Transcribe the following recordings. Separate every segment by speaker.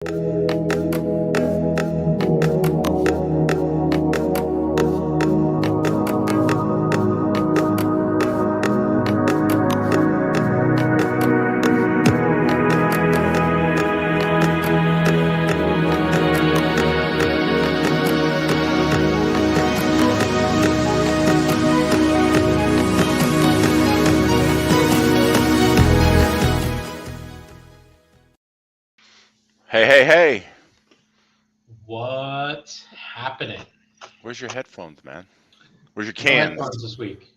Speaker 1: Hey.
Speaker 2: What's happening?
Speaker 1: Where's your headphones, man? Where's your
Speaker 2: No
Speaker 1: cans?
Speaker 2: headphones this week.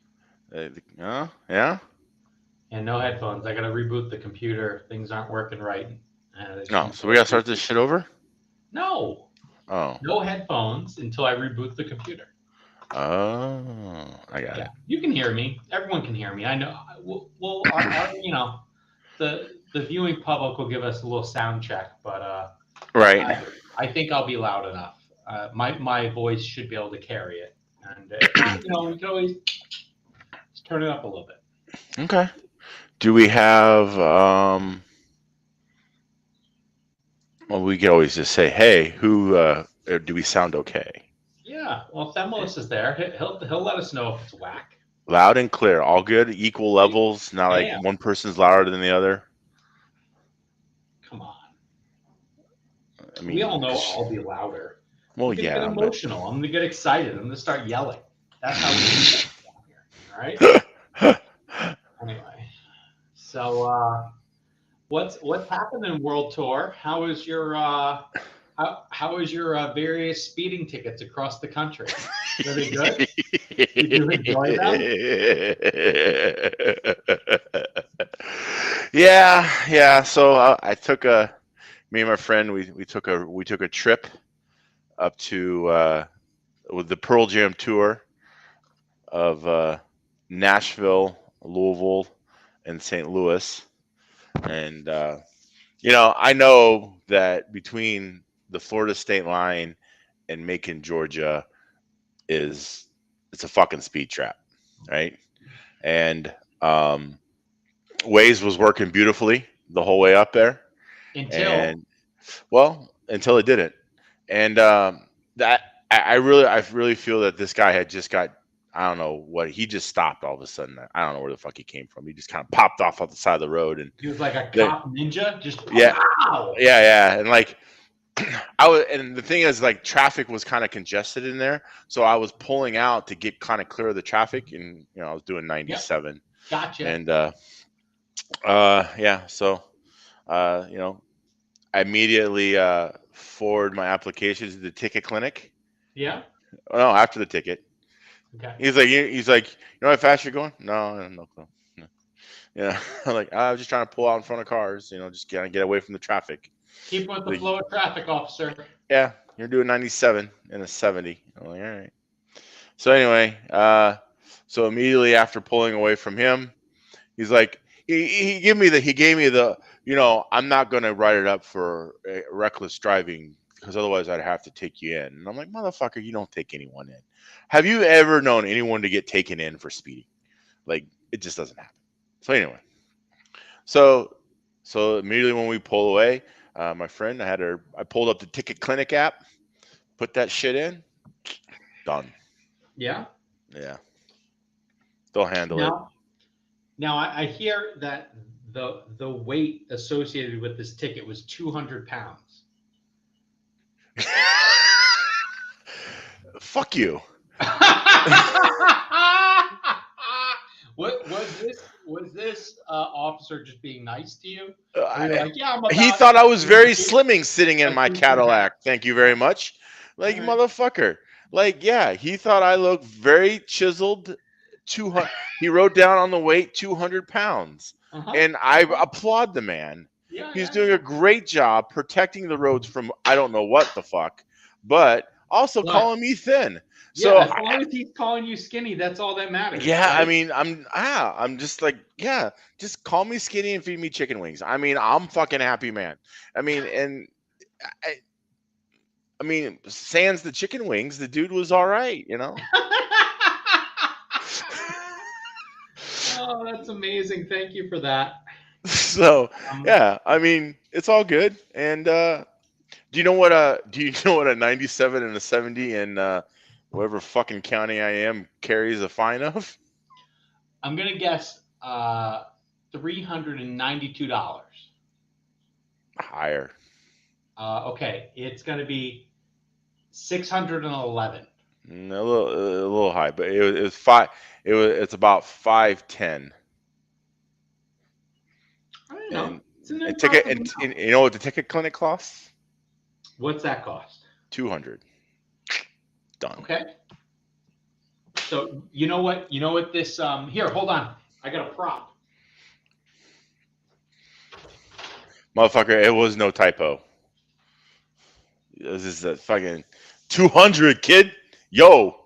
Speaker 1: Yeah?
Speaker 2: And no headphones. I got to reboot the computer. Things aren't working right.
Speaker 1: No, so we gotta start this shit over?
Speaker 2: No.
Speaker 1: Oh.
Speaker 2: No headphones until I reboot the computer.
Speaker 1: Oh, I got it.
Speaker 2: You can hear me. Everyone can hear me. I know. Well, the viewing public will give us a little sound check, but
Speaker 1: Right.
Speaker 2: I think I'll be loud enough. My voice should be able to carry it, and we can always just turn it up a little bit.
Speaker 1: Okay. Do we have well, we could always just say, hey, who do we sound okay?
Speaker 2: Yeah, well, Themos is there. He'll let us know if it's whack.
Speaker 1: Loud and clear, all good, equal levels, not like
Speaker 2: Yeah.
Speaker 1: one person's louder than the other.
Speaker 2: Come on.
Speaker 1: I mean,
Speaker 2: We all know I'll be louder.
Speaker 1: Well,
Speaker 2: I'm gonna
Speaker 1: yeah.
Speaker 2: get emotional. I'm gonna get excited. I'm gonna start yelling. That's how we do that down here. All right. Anyway, so what's happened in World Tour? How is your various speeding tickets across the country? Are they good? Did you enjoy them?
Speaker 1: Yeah. So I took me and my friend we took a trip up to with the Pearl Jam tour of Nashville, Louisville, and St. Louis, and I know that between the Florida state line and Macon, Georgia, it's a fucking speed trap, right? And Waze was working beautifully the whole way up there, until it didn't. And that I really feel that this guy had just got, I don't know what, he just stopped all of a sudden. I don't know where the fuck he came from. He just kind of popped off the side of the road, and
Speaker 2: he was like a cop ninja, just
Speaker 1: yeah, and like and the thing is, like, traffic was kind of congested in there, so I was pulling out to get kind of clear of the traffic, and I was doing 97.
Speaker 2: Yep. Gotcha.
Speaker 1: And so I immediately forward my application to the ticket clinic.
Speaker 2: Yeah.
Speaker 1: Oh, no, after the ticket.
Speaker 2: Okay.
Speaker 1: He's like, you know how fast you're going? No. Yeah, I'm like, I was just trying to pull out in front of cars, just kind of get away from the traffic.
Speaker 2: Keep with the flow of traffic, officer.
Speaker 1: Yeah, you're doing 97 and a 70. I'm like, all right. So anyway, so immediately after pulling away from him, he's like, he gave me the, I'm not going to write it up for reckless driving because otherwise I'd have to take you in. And I'm like, motherfucker, you don't take anyone in. Have you ever known anyone to get taken in for speeding? Like, it just doesn't happen. So anyway, so immediately when we pull away, my friend, I pulled up the Ticket Clinic app, put that shit in, done.
Speaker 2: Yeah.
Speaker 1: Yeah. They'll handle it.
Speaker 2: Now I hear that the weight associated with this ticket was 200 pounds.
Speaker 1: Fuck you.
Speaker 2: What was this officer just being nice to you? Like, yeah,
Speaker 1: he thought I was very slimming sitting in my Cadillac. Thank you very much. Like, right. Motherfucker. Like, yeah, he thought I looked very chiseled. 200. He wrote down on the weight 200 pounds. And I applaud the man. He's doing a great job protecting the roads from I don't know what the fuck, but also calling me thin.
Speaker 2: Yeah, so as long as he's calling you skinny, that's all that matters.
Speaker 1: Yeah,
Speaker 2: right?
Speaker 1: I mean, I'm just like, yeah, just call me skinny and feed me chicken wings. I mean, I'm fucking happy, man. I mean, and I mean, sans the chicken wings, the dude was all right,
Speaker 2: Oh, that's amazing. Thank you for that.
Speaker 1: So, yeah, I mean, it's all good. And Do you know what a 97 and a 70 in whatever fucking county I am carries a fine of?
Speaker 2: I'm gonna guess $392.
Speaker 1: Higher.
Speaker 2: Okay, it's gonna be 611.
Speaker 1: A little high, but it was five. It's about 510.
Speaker 2: I don't know.
Speaker 1: And
Speaker 2: It's an
Speaker 1: a ticket,
Speaker 2: impressive
Speaker 1: and
Speaker 2: amount.
Speaker 1: you know what the ticket clinic costs?
Speaker 2: What's that cost?
Speaker 1: 200. Done.
Speaker 2: Okay. So you know what? You know what this here, hold on. I got a prop.
Speaker 1: Motherfucker, it was no typo. This is a fucking 200, kid. Yo.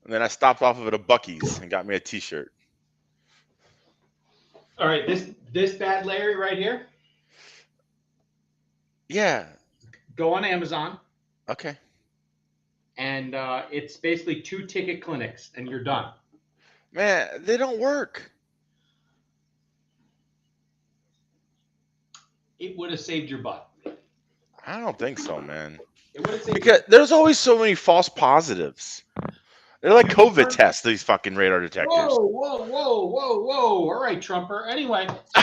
Speaker 1: And then I stopped off of at a Bucky's and got me a T-shirt.
Speaker 2: All right, this bad Larry right here.
Speaker 1: Yeah.
Speaker 2: Go on Amazon,
Speaker 1: Okay.
Speaker 2: and it's basically 2 ticket clinics, and you're done.
Speaker 1: Man, they don't work.
Speaker 2: It would have saved your butt.
Speaker 1: I don't think so, man.
Speaker 2: It would have saved.
Speaker 1: Because there's always so many false positives. They're like
Speaker 2: You
Speaker 1: COVID
Speaker 2: prefer-
Speaker 1: tests, these fucking radar detectors.
Speaker 2: Whoa, whoa, whoa, whoa, whoa! All right, Trumper. Anyway, so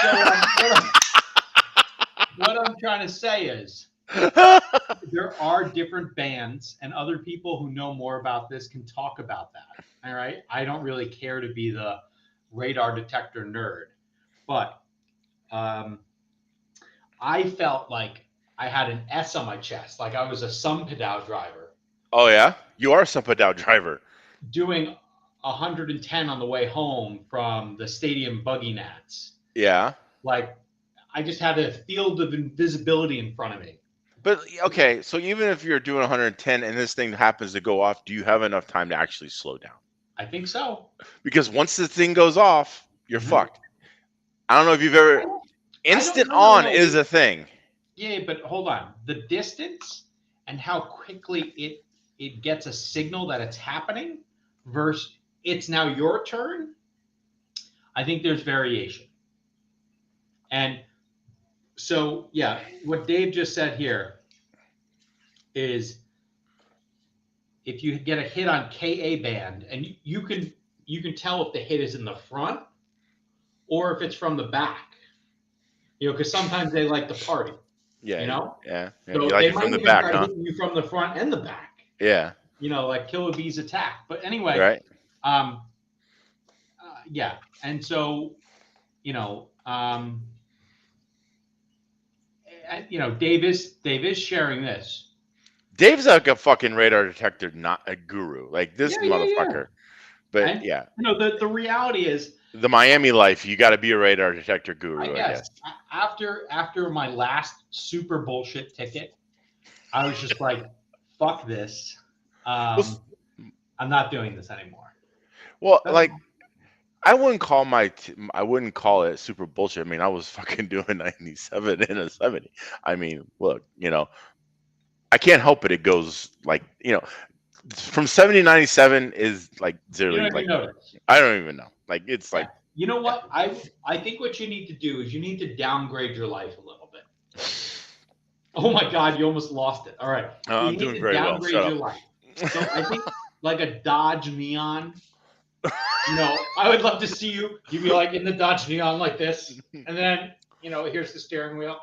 Speaker 2: what I'm trying to say is, there are different bands, and other people who know more about this can talk about that. All right. I don't really care to be the radar detector nerd, but I felt like I had an S on my chest, like I was a Sunpadao driver
Speaker 1: Oh yeah, you are a Sumpadow driver.
Speaker 2: doing 110 on the way home from the stadium buggy nats.
Speaker 1: Yeah,
Speaker 2: Like I just had a field of invisibility in front of me.
Speaker 1: but okay. So even if you're doing 110 and this thing happens to go off, do you have enough time to actually slow down?
Speaker 2: I think so.
Speaker 1: Because once the thing goes off, you're
Speaker 2: Mhm.
Speaker 1: fucked. I don't know if you've ever. Instant on is a thing.
Speaker 2: Yeah, but hold on. The distance and how quickly it gets a signal that it's happening versus it's now your turn. I think there's variation. And so, yeah, what Dave just said here is if you get a hit on KA band, and you can tell if the hit is in the front or if it's from the back. You know, because sometimes they like to party.
Speaker 1: Yeah,
Speaker 2: You know,
Speaker 1: yeah.
Speaker 2: so
Speaker 1: You like
Speaker 2: they
Speaker 1: it
Speaker 2: might
Speaker 1: from the
Speaker 2: even
Speaker 1: back,
Speaker 2: try
Speaker 1: huh?
Speaker 2: hitting you from the front and the back.
Speaker 1: Yeah.
Speaker 2: You know, like Killer Bee's attack. But anyway,
Speaker 1: Right.
Speaker 2: Yeah, and so you know, Dave is sharing this.
Speaker 1: Dave's like a fucking radar detector, not a guru. Like this
Speaker 2: Yeah, yeah, yeah.
Speaker 1: motherfucker. But
Speaker 2: And
Speaker 1: yeah,
Speaker 2: the reality is,
Speaker 1: the Miami life, you got to be a radar detector guru, I guess.
Speaker 2: after my last super bullshit ticket, I was just like, fuck this.
Speaker 1: Well,
Speaker 2: I'm not doing this anymore.
Speaker 1: well,
Speaker 2: That's
Speaker 1: like I wouldn't call it super bullshit. I mean, I was fucking doing 97 and a 70. I mean, look, I can't help it. It goes like, from 70 to 97 is like
Speaker 2: you
Speaker 1: literally
Speaker 2: don't even
Speaker 1: like,
Speaker 2: notice.
Speaker 1: I don't even know. Like, it's like,
Speaker 2: You know what? I think what you need to do is you need to downgrade your life a little bit. Oh my God, you almost lost it. All right.
Speaker 1: I'm
Speaker 2: You
Speaker 1: doing
Speaker 2: need to
Speaker 1: very well.
Speaker 2: downgrade
Speaker 1: Shut
Speaker 2: your
Speaker 1: up.
Speaker 2: life. So I think like a Dodge Neon. I would love to see you. You'd be like in the Dodge Neon like this, and then here's the steering wheel.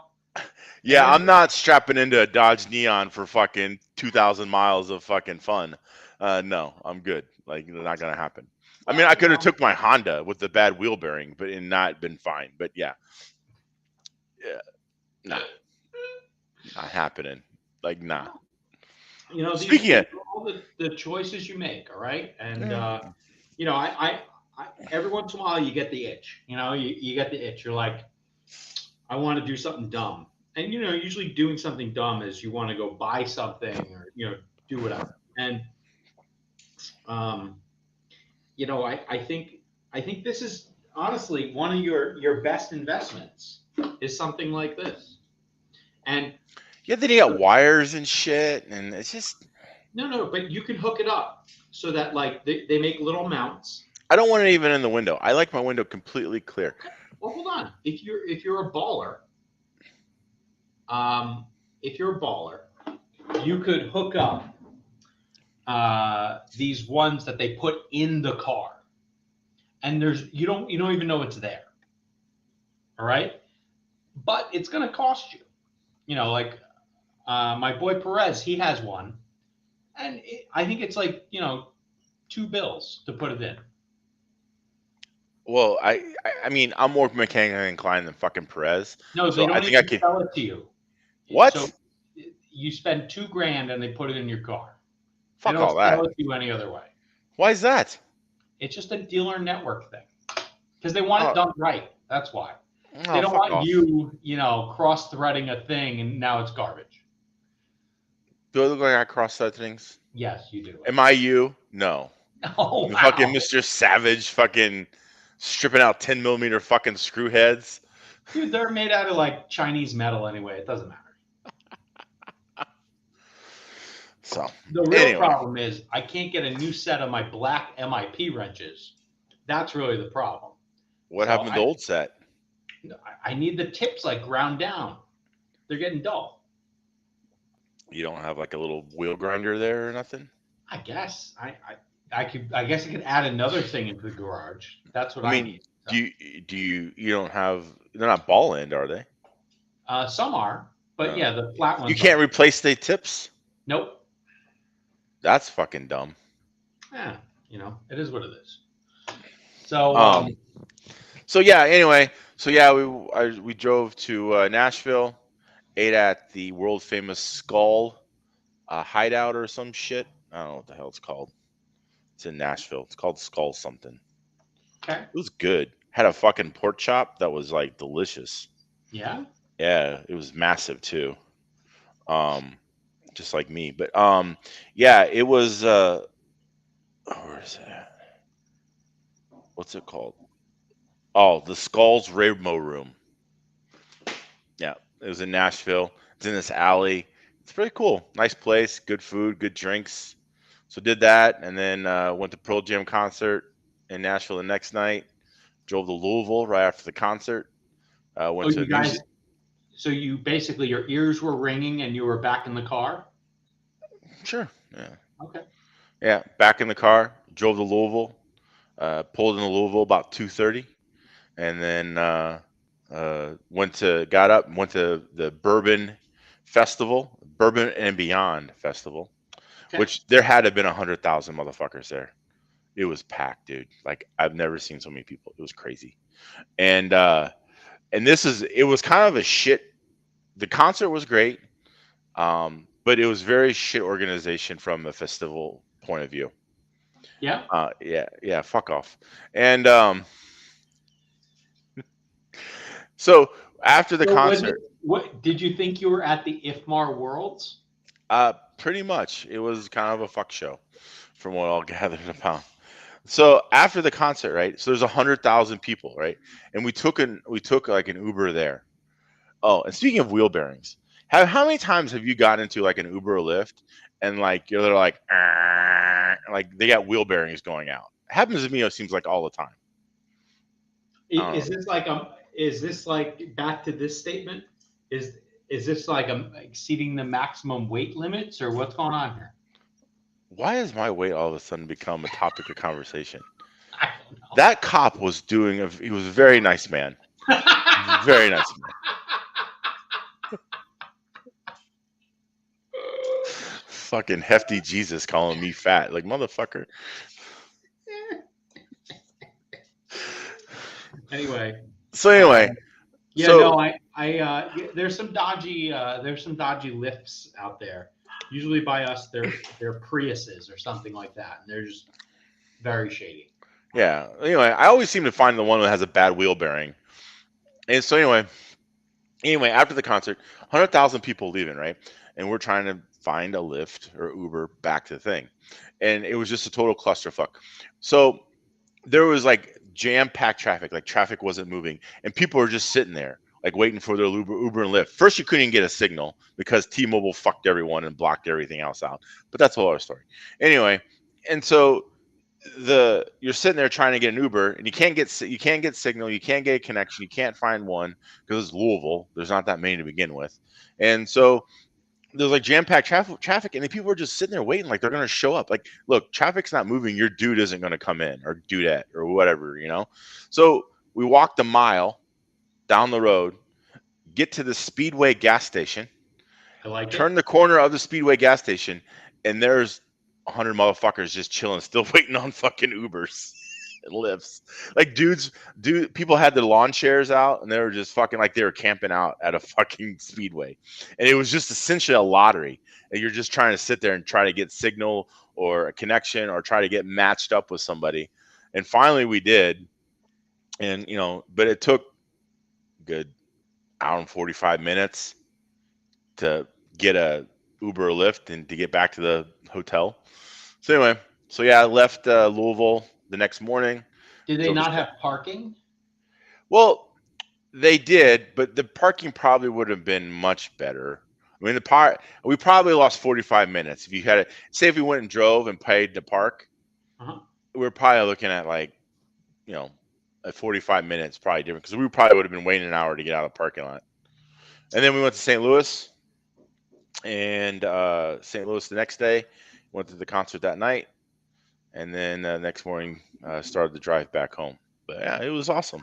Speaker 1: Yeah,
Speaker 2: then-
Speaker 1: I'm not strapping into a Dodge Neon for fucking 2,000 miles of fucking fun. No, I'm good. Like, it's not gonna happen. I mean, I could have took my Honda with the bad wheel bearing, but and not been fine. But yeah, nah, not happening. Like, nah. Speaking of,
Speaker 2: all the choices you make, all right, and
Speaker 1: Yeah.
Speaker 2: I every once in a while you get the itch. You get the itch. You're like, I want to do something dumb, and usually doing something dumb is you want to go buy something or do whatever. And I think this is honestly one of your best investments is something like this. And
Speaker 1: yeah, then you got wires and shit, and it's just.
Speaker 2: no, but you can hook it up so that like they make little mounts.
Speaker 1: I don't want it even in the window. I like my window completely clear.
Speaker 2: Well, hold on. If you're a baller, if you're a baller, you could hook up these ones that they put in the car, and you don't even know it's there. All right, but it's going to cost you. Like my boy Perez, he has one, and I think it's like $2 to put it in.
Speaker 1: Well, I mean, I'm more mechanically inclined than fucking Perez.
Speaker 2: No,
Speaker 1: So
Speaker 2: they
Speaker 1: I
Speaker 2: don't
Speaker 1: think I
Speaker 2: even
Speaker 1: could.
Speaker 2: sell it to you. So
Speaker 1: What?
Speaker 2: you spend $2,000 and they put it in your car. They
Speaker 1: Fuck
Speaker 2: don't
Speaker 1: all
Speaker 2: sell
Speaker 1: that.
Speaker 2: it to you any other way.
Speaker 1: Why is that?
Speaker 2: It's just a dealer network thing because they want it
Speaker 1: Oh,
Speaker 2: done right. That's why. They
Speaker 1: oh,
Speaker 2: don't
Speaker 1: fuck
Speaker 2: want
Speaker 1: off.
Speaker 2: you, cross-threading a thing and now it's garbage.
Speaker 1: Do I look like I cross that things?
Speaker 2: Yes, you do.
Speaker 1: Am I you? No.
Speaker 2: Oh,
Speaker 1: The fucking
Speaker 2: wow.
Speaker 1: Mr. Savage fucking stripping out 10 millimeter fucking screw heads.
Speaker 2: Dude, they're made out of like Chinese metal anyway. It doesn't matter.
Speaker 1: So
Speaker 2: The real
Speaker 1: anyway,
Speaker 2: problem is I can't get a new set of my black MIP wrenches. That's really the problem.
Speaker 1: what
Speaker 2: So
Speaker 1: happened to the old set?
Speaker 2: I need the tips like ground down. They're getting dull.
Speaker 1: You don't have like a little wheel grinder there or nothing?
Speaker 2: I guess I guess I could add another thing into the garage. That's what
Speaker 1: I
Speaker 2: I
Speaker 1: mean,
Speaker 2: need.
Speaker 1: do you don't have, they're not ball end, are they?
Speaker 2: Some are, but
Speaker 1: No.
Speaker 2: yeah, the flat
Speaker 1: You
Speaker 2: ones
Speaker 1: can't
Speaker 2: are.
Speaker 1: replace the tips?
Speaker 2: Nope.
Speaker 1: That's fucking dumb.
Speaker 2: Yeah, it is what it is. So
Speaker 1: So yeah, anyway, so yeah, we drove to Nashville, ate at the world famous Skull hideout or some shit. I don't know what the hell it's called. It's in Nashville. It's called Skull something.
Speaker 2: okay.
Speaker 1: It was good. Had a fucking pork chop that was like delicious.
Speaker 2: Yeah.
Speaker 1: Yeah, it was massive too. Um, just like me. But yeah, it was where is it at? What's it called? Oh, the Skulls Ramo Room. Yeah, it was in Nashville. It's in this alley. It's pretty cool. Nice place, good food, good drinks. So did that, and then went to Pearl Jam concert in Nashville the next night. Drove to Louisville right after the concert.
Speaker 2: Oh,
Speaker 1: Went to
Speaker 2: you
Speaker 1: a
Speaker 2: guys.
Speaker 1: music.
Speaker 2: So you basically your ears were ringing and you were back in the car.
Speaker 1: Sure. Yeah.
Speaker 2: Okay.
Speaker 1: Yeah. Back in the car. Drove to Louisville. Pulled into Louisville about 2:30, and then got up and went to the Bourbon Festival, Bourbon and Beyond Festival,
Speaker 2: Okay.
Speaker 1: which there had to have been 100,000 motherfuckers there. It was packed, dude. Like I've never seen so many people. It was crazy. And it was kind of a shit. The concert was great, but it was very shit organization from the festival point of view.
Speaker 2: Yeah.
Speaker 1: Yeah. Fuck off. And so after the
Speaker 2: So was it?
Speaker 1: concert,
Speaker 2: What did you think you were at the IFMAR Worlds?
Speaker 1: pretty much it was kind of a fuck show, from what I'll gathered about. So after the concert, right? So there's 100,000 people, right? And we took like an Uber there. Oh, and speaking of wheel bearings, how many times have you gotten into like an Uber or Lyft and like they're like, "Arr," like they got wheel bearings going out? It happens to me. It seems like all the time.
Speaker 2: Is this like Is this like back to this statement? Is is this like exceeding the maximum weight limits or what's going on here?
Speaker 1: Why has my weight all of a sudden become a topic of conversation?
Speaker 2: I don't know.
Speaker 1: That cop was he was a very nice man. Very nice man. Fucking hefty Jesus calling me fat. Like, motherfucker.
Speaker 2: Anyway.
Speaker 1: So anyway.
Speaker 2: Yeah,
Speaker 1: so,
Speaker 2: no, there's some dodgy lifts out there. Usually by us, they're Priuses or something like that, and they're just very shady.
Speaker 1: Yeah. Anyway, I always seem to find the one that has a bad wheel bearing. And so anyway, after the concert, 100,000 people leaving, right? And we're trying to find a Lyft or Uber back to the thing. And it was just a total clusterfuck. So there was like jam-packed traffic, like traffic wasn't moving. And people were just sitting there, like waiting for their Uber and Lyft. First, you couldn't even get a signal because T-Mobile fucked everyone and blocked everything else out. But that's a whole other story. Anyway, and so you're sitting there trying to get an Uber and you can't get signal, you can't get a connection, you can't find one because it's Louisville. There's not that many to begin with, and so there's like jam-packed traffic, and then people were just sitting there waiting like they're gonna show up. Like, look, traffic's not moving, your dude isn't gonna come in, or dudette or whatever, you know. So we walked a mile down the road, get to the Speedway gas station,
Speaker 2: I like
Speaker 1: turn
Speaker 2: it.
Speaker 1: the corner of the Speedway gas station, and there's 100 motherfuckers just chilling, still waiting on fucking Ubers and lifts. Like, people had their lawn chairs out, and they were just fucking like they were camping out at a fucking Speedway, and it was just essentially a lottery. And you're just trying to sit there and try to get signal or a connection or try to get matched up with somebody. And finally, we did, and but it took a good hour and 45 minutes to get a Uber or Lyft and to get back to the hotel. So anyway, so yeah, I left Louisville the next morning.
Speaker 2: Did they
Speaker 1: Drove
Speaker 2: not
Speaker 1: to-
Speaker 2: have parking?
Speaker 1: Well, they did, but the parking probably would have been much better. I mean, we probably lost 45 minutes if you had it. Say if we went and drove and paid to park,
Speaker 2: Uh-huh.
Speaker 1: we're probably looking at like, at 45 minutes, probably different because we probably would have been waiting an hour to get out of the parking lot. And then we went to St. Louis, and St. Louis the next day. Went to the concert that night, and then next morning started the drive back home. But yeah, it was awesome.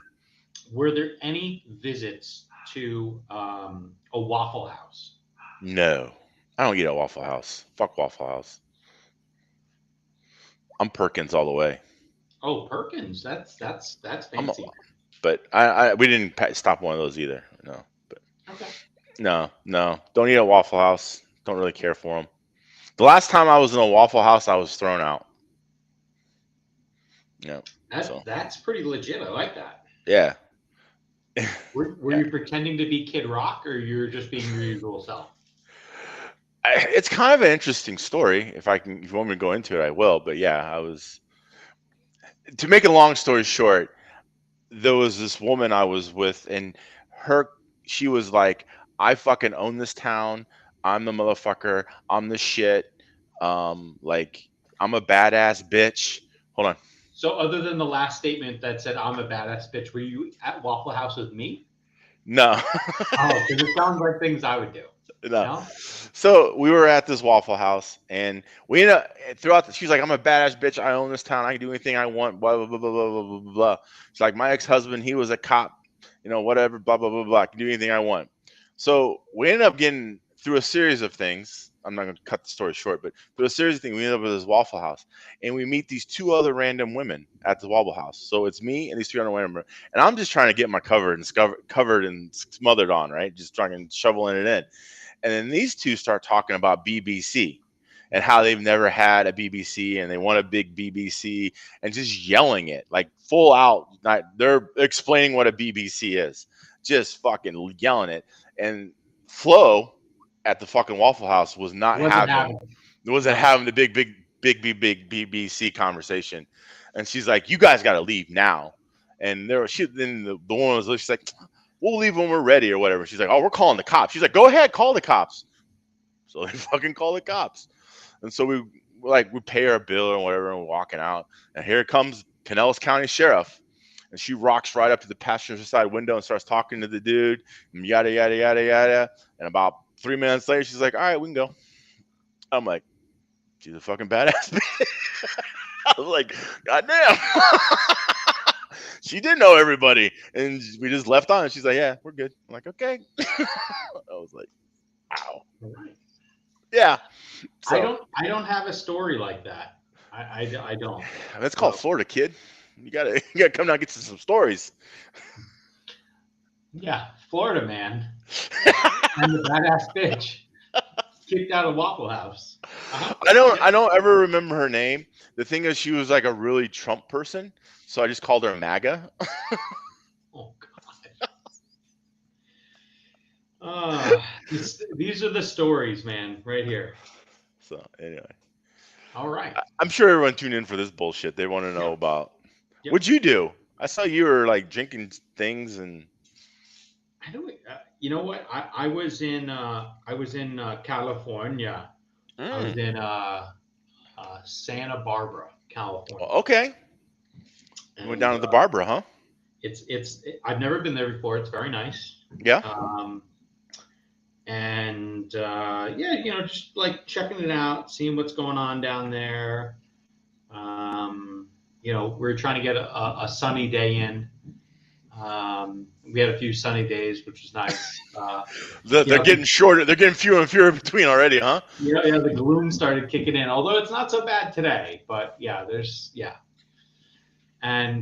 Speaker 2: Were there any visits to a Waffle House?
Speaker 1: No, I don't eat at Waffle House. Fuck Waffle House. I'm Perkins all the way.
Speaker 2: Oh, Perkins. That's fancy.
Speaker 1: But we didn't stop one of those either. No, but
Speaker 2: Okay.
Speaker 1: no, don't eat at Waffle House. Don't really care for them. The last time I was in a Waffle House, I was thrown out. Yeah.
Speaker 2: That's pretty legit. I like that.
Speaker 1: Yeah.
Speaker 2: Were you pretending to be Kid Rock, or you're just being your usual self?
Speaker 1: It's kind of an interesting story. If you want me to go into it, I will. But yeah, I was. To make a long story short, there was this woman I was with, and she was like, "I fucking own this town. I'm the motherfucker. I'm the shit. Like, I'm a badass bitch." Hold on.
Speaker 2: So, other than the last statement that said "I'm a badass bitch," were you at Waffle House with me?
Speaker 1: No.
Speaker 2: Oh, because it sounds like things I would do.
Speaker 1: No. So we were at this Waffle House, and we ended up she's like, "I'm a badass bitch. I own this town. I can do anything I want." Blah blah blah blah blah blah blah blah. She's like, "My ex-husband, he was a cop. Whatever. Blah blah blah blah. I can do anything I want." So we ended up getting through a series of things. I'm not going to cut the story short, but through a series of things, we ended up at this Waffle House, and we meet these two other random women at the Waffle House. So it's me and these three other women, and I'm just trying to get my covered and smothered on, right? Just trying to shoveling it in. And then these two start talking about BBC and how they've never had a BBC and they want a big BBC, and just yelling it like full out. They're explaining what a BBC is, just fucking yelling it. And Flo at the fucking Waffle House wasn't having the big BBC conversation. And she's like, "You guys got to leave now." And then the woman was she's like, "We'll leave when we're ready," or whatever. She's like, "Oh, we're calling the cops." She's like, "Go ahead, call the cops." So they fucking call the cops. And so we pay our bill or whatever, and we're walking out. And here comes Pinellas County Sheriff. And she rocks right up to the passenger side window and starts talking to the dude, and yada, yada, yada, yada. And about 3 minutes later, she's like, "All right, we can go." I'm like, she's a fucking badass. I was like, "God damn." She did know everybody, and we just left on. And she's like, "Yeah, we're good." I'm like, "Okay." I was like, "Wow." Yeah. So,
Speaker 2: I don't have a story like that. I don't.
Speaker 1: That's called Florida, kid. You gotta come down and get some stories.
Speaker 2: Yeah, Florida man. I'm the badass bitch. Kicked out of Waffle House.
Speaker 1: I don't ever remember her name. The thing is, she was like a really Trump person, so I just called her MAGA.
Speaker 2: Oh God. These are the stories, man, right here.
Speaker 1: So anyway,
Speaker 2: all right.
Speaker 1: I'm sure everyone tuned in for this bullshit. They want to know about what'd you do. I saw you were like drinking things and.
Speaker 2: I don't. You know what? I was in California. I was in Santa Barbara, California.
Speaker 1: Okay. You went down to the Barbara, huh?
Speaker 2: I've never been there before. It's very nice.
Speaker 1: Yeah.
Speaker 2: And yeah, just like checking it out, seeing what's going on down there. We're trying to get a sunny day in. We had a few sunny days, which was nice.
Speaker 1: They're getting shorter. They're getting fewer and fewer between already, huh?
Speaker 2: Yeah, the gloom started kicking in. Although it's not so bad today, but yeah, and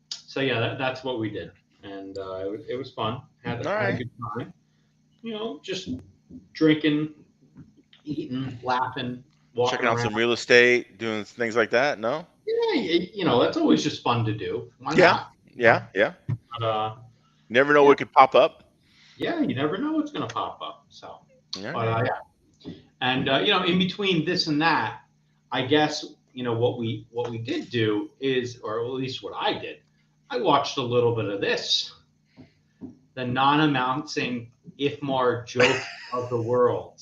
Speaker 2: so yeah, that's what we did, and it was fun. Had
Speaker 1: All
Speaker 2: a
Speaker 1: right.
Speaker 2: good time. Just drinking, eating, laughing, walking
Speaker 1: Checking out
Speaker 2: around.
Speaker 1: some real estate, doing things like that. No.
Speaker 2: Yeah, that's always just fun to do. Why
Speaker 1: Yeah.
Speaker 2: not?
Speaker 1: Yeah. Yeah.
Speaker 2: But
Speaker 1: Never know
Speaker 2: yeah,
Speaker 1: what could pop up.
Speaker 2: yeah, you never know what's gonna pop up. So,
Speaker 1: Yeah.
Speaker 2: but yeah, and in between this and that, I guess what we did do is, or at least what I did, I watched a little bit of this, the non-announcing IFMAR joke of the world.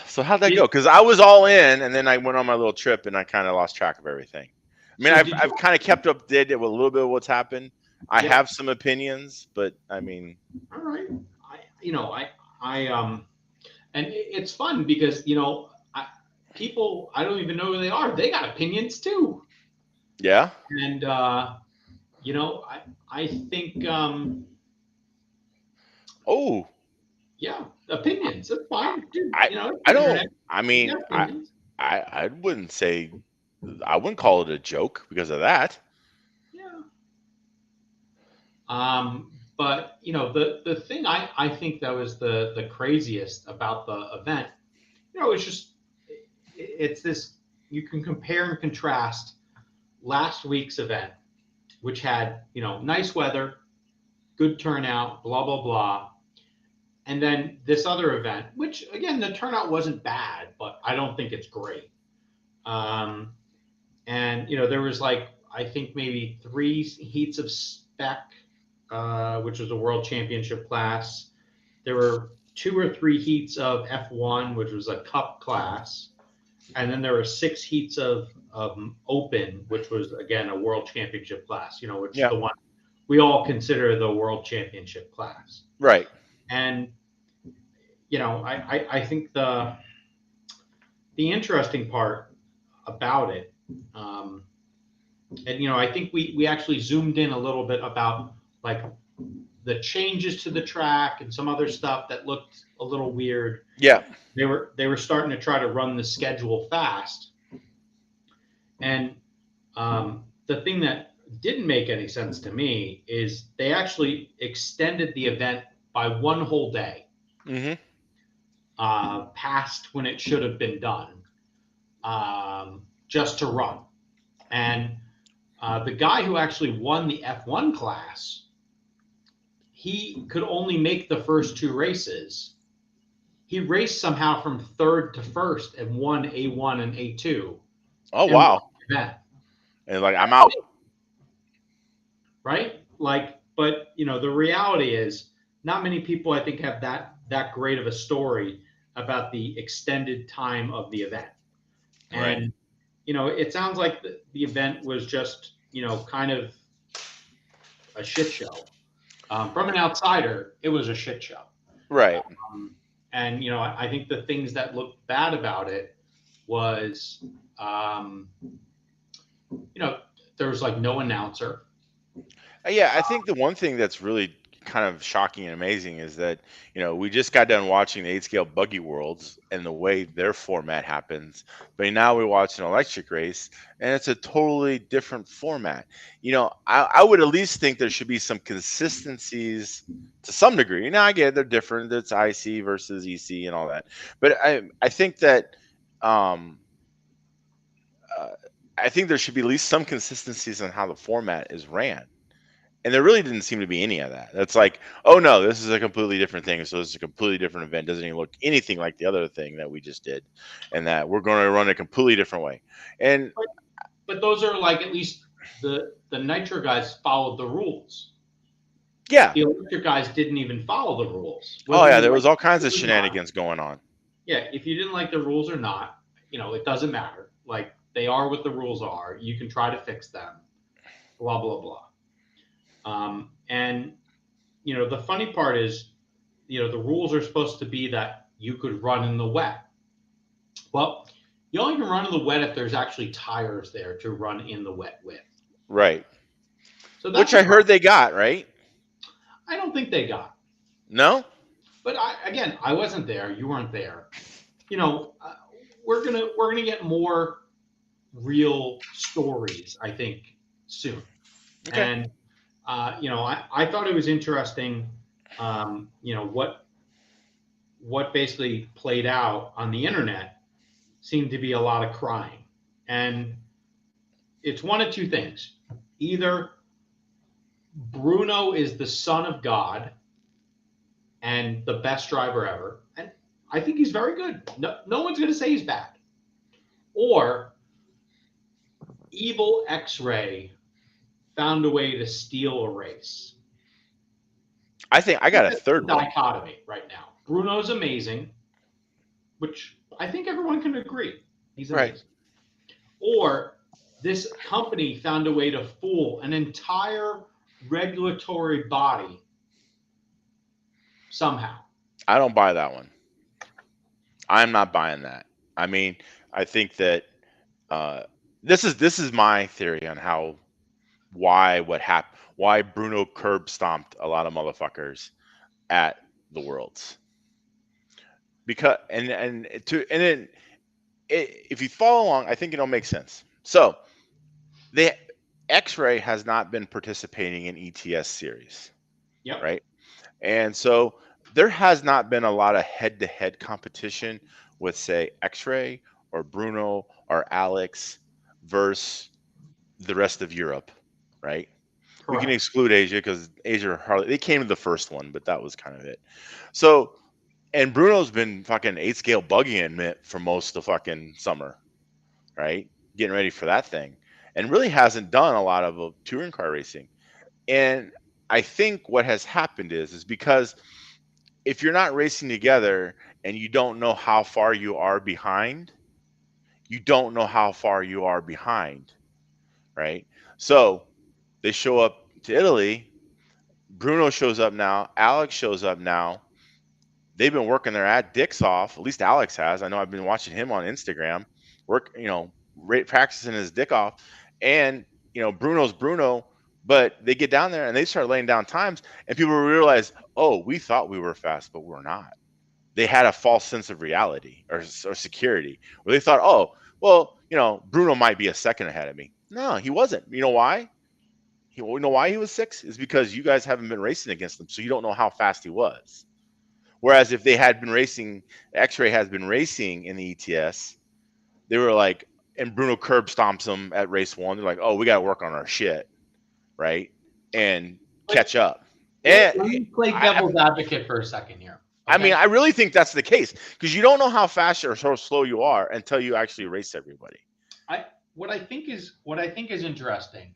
Speaker 1: So how'd that
Speaker 2: Did,
Speaker 1: go? Because I was all in, and then I went on my little trip, and I kind of lost track of everything. I mean,
Speaker 2: so
Speaker 1: I've
Speaker 2: did you?
Speaker 1: I've kind of kept updated with a little bit of what's happened. I
Speaker 2: Yeah.
Speaker 1: have some opinions, but I mean,
Speaker 2: All right. And it's fun because people I don't even know who they are. They got opinions too,
Speaker 1: yeah.
Speaker 2: and I think
Speaker 1: Oh,
Speaker 2: yeah, opinions. That's fine, dude.
Speaker 1: I
Speaker 2: It's
Speaker 1: I
Speaker 2: the
Speaker 1: don't.
Speaker 2: internet.
Speaker 1: I
Speaker 2: You
Speaker 1: mean,
Speaker 2: got opinions.
Speaker 1: I wouldn't say I wouldn't call it a joke because of that.
Speaker 2: Yeah. But the thing I think that was the craziest about the event, it's just it's this you can compare and contrast last week's event, which had nice weather, good turnout, blah blah blah, and then this other event, which again the turnout wasn't bad, but I don't think it's great. Um, and there was like I think maybe 3 heats of spec, which was a world championship class. There were 2 or 3 heats of F1, which was a cup class, and then there were 6 heats of open, which was again a world championship class. Which is
Speaker 1: Yeah.
Speaker 2: the one we all consider the world championship class.
Speaker 1: Right.
Speaker 2: And I think the interesting part about it, um, and I think we actually zoomed in a little bit about like the changes to the track and some other stuff that looked a little weird.
Speaker 1: Yeah.
Speaker 2: They were starting to try to run the schedule fast, and the thing that didn't make any sense to me is they actually extended the event by one whole day
Speaker 1: Mm-hmm.
Speaker 2: past when it should have been done, just to run. And the guy who actually won the F1 class, he could only make the first 2 races. He raced somehow from third to first and won A1 and A2
Speaker 1: Oh
Speaker 2: and won
Speaker 1: wow.
Speaker 2: the event.
Speaker 1: And like I'm out.
Speaker 2: Right? Like, but the reality is not many people I think have that great of a story about the extended time of the event.
Speaker 1: Right.
Speaker 2: And it sounds like the event was just kind of a shit show. From an outsider, it was a shit show.
Speaker 1: Right.
Speaker 2: And I think the things that looked bad about it was, there was like no announcer.
Speaker 1: Yeah, I think the one thing that's really kind of shocking and amazing is that, we just got done watching the 8 scale buggy worlds and the way their format happens. But now we watch an electric race and it's a totally different format. I would at least think there should be some consistencies to some degree. Now, I get it, they're different. It's IC versus EC and all that. But I think that, um, uh, I think there should be at least some consistencies on how the format is ran. And there really didn't seem to be any of that. That's like, oh no, this is a completely different thing. So this is a completely different event. Doesn't even look anything like the other thing that we just did, and that we're going to run a completely different way. And
Speaker 2: But those are like at least the nitro guys followed the rules.
Speaker 1: yeah,
Speaker 2: The electric guys didn't even follow the rules.
Speaker 1: oh
Speaker 2: Whether
Speaker 1: yeah,
Speaker 2: you
Speaker 1: there
Speaker 2: like
Speaker 1: was all kinds
Speaker 2: it
Speaker 1: of
Speaker 2: or not,
Speaker 1: shenanigans going on.
Speaker 2: yeah, if you didn't like the rules or not, it doesn't matter. Like they are what the rules are. You can try to fix them. Blah blah blah. And the funny part is the rules are supposed to be that you could run in the wet. Well, you only can run in the wet if there's actually tires there to run in the wet with.
Speaker 1: Right.
Speaker 2: So that's
Speaker 1: Which
Speaker 2: a
Speaker 1: I
Speaker 2: problem.
Speaker 1: heard they got, right?
Speaker 2: I don't think they got.
Speaker 1: No?
Speaker 2: But again, I wasn't there. You weren't there. You know, we're gonna get more real stories, I think, soon.
Speaker 1: Okay.
Speaker 2: And I thought it was interesting. What basically played out on the internet seemed to be a lot of crying, and it's one of two things: either Bruno is the son of God and the best driver ever, and I think he's very good. No one's going to say he's bad. Or evil X-Ray found a way to steal a race.
Speaker 1: I think I got a
Speaker 2: That's the
Speaker 1: third one.
Speaker 2: dichotomy right now. Bruno's amazing, which I think everyone can agree. He's
Speaker 1: Right.
Speaker 2: amazing. Or this company found a way to fool an entire regulatory body somehow.
Speaker 1: I don't buy that one. I'm not buying that. I mean, I think that this is my theory on why Bruno curb stomped a lot of motherfuckers at the Worlds. Because then if you follow along, I think it'll make sense. So the X-Ray has not been participating in ETS series,
Speaker 2: Yep.
Speaker 1: right? And so there has not been a lot of head-to-head competition with, say, X-Ray or Bruno or Alex versus the rest of Europe, right? We can
Speaker 2: Correct.
Speaker 1: exclude Asia because Asia hardly they came to the first one, but that was kind of it. So, and Bruno's been fucking 8 scale buggying it for most of fucking summer, right? Getting ready for that thing, and really hasn't done a lot of touring car racing. And I think what has happened is because if you're not racing together and you don't know how far you are behind, you don't know how far you are behind, right? So they show up to Italy. Bruno shows up now. Alex shows up now. They've been working their dicks off. At least Alex has. I know I've been watching him on Instagram, practicing his dick off. And Bruno's Bruno, but they get down there and they start laying down times, and people realize, oh, we thought we were fast, but we're not. They had a false sense of reality or security, where they thought, oh, well, Bruno might be a second ahead of me. No, he wasn't. You know why? You know why he was 6 is because you guys haven't been racing against him, so you don't know how fast he was. Whereas if they had been racing, X-Ray has been racing in the ETS, they were like, and Bruno curb stomps them at race 1. They're like, oh, we got to work on our shit, right? And catch up.
Speaker 2: Let
Speaker 1: And
Speaker 2: me play devil's advocate for a second here.
Speaker 1: I mean, I really think that's the case because you don't know how fast or how slow you are until you actually race everybody.
Speaker 2: What I think is interesting,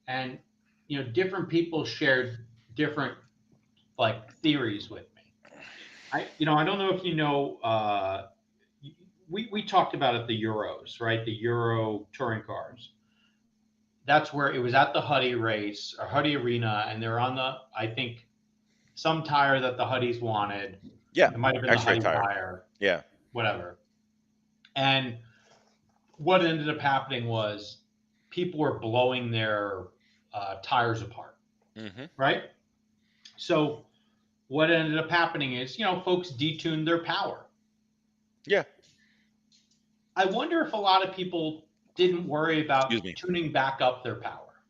Speaker 2: and different people shared different theories with me. I don't know if we talked about it, the Euros, right? The Euro touring cars. That's where it was at the Huddy race or Huddy Arena, and they're on I think some tire that the Huddies wanted.
Speaker 1: Yeah,
Speaker 2: it might have been
Speaker 1: X-Ray
Speaker 2: the Huddy tire.
Speaker 1: Yeah,
Speaker 2: whatever. And what ended up happening was people were blowing their tires apart, right? So what ended up happening is, folks detuned their power.
Speaker 1: Yeah.
Speaker 2: I wonder if a lot of people didn't worry about tuning back up their power,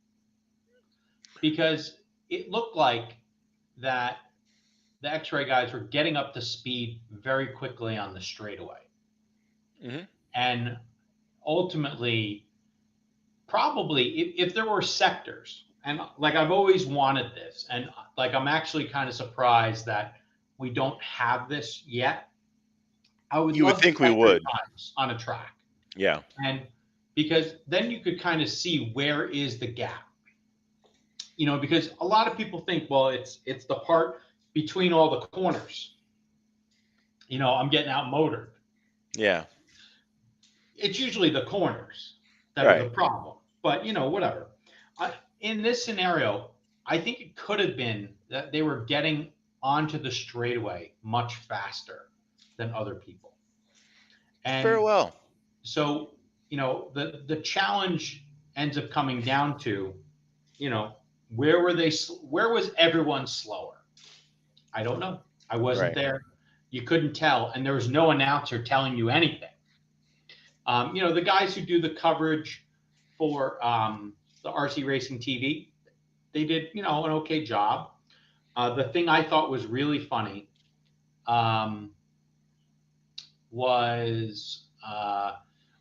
Speaker 2: because it looked like that the X-Ray guys were getting up to speed very quickly on the straightaway. And ultimately, probably if there were sectors, and I've always wanted this, and I'm actually kind of surprised that we don't have this yet. I would
Speaker 1: You would think we would
Speaker 2: on a track.
Speaker 1: Yeah.
Speaker 2: And because then you could kind of see where is the gap. Because a lot of people think, well, it's the part between all the corners. I'm getting outmotored.
Speaker 1: Yeah.
Speaker 2: It's usually the corners that are the problem. But, whatever. In this scenario, I think it could have been that they were getting onto the straightaway much faster than other people. And
Speaker 1: Farewell.
Speaker 2: so, the challenge ends up coming down to, you know, where was everyone slower? I don't know. I wasn't
Speaker 1: Right.
Speaker 2: there. You couldn't tell, and there was no announcer telling you anything. The guys who do the coverage for the RC Racing TV, they did, an okay job. The thing I thought was really funny um, was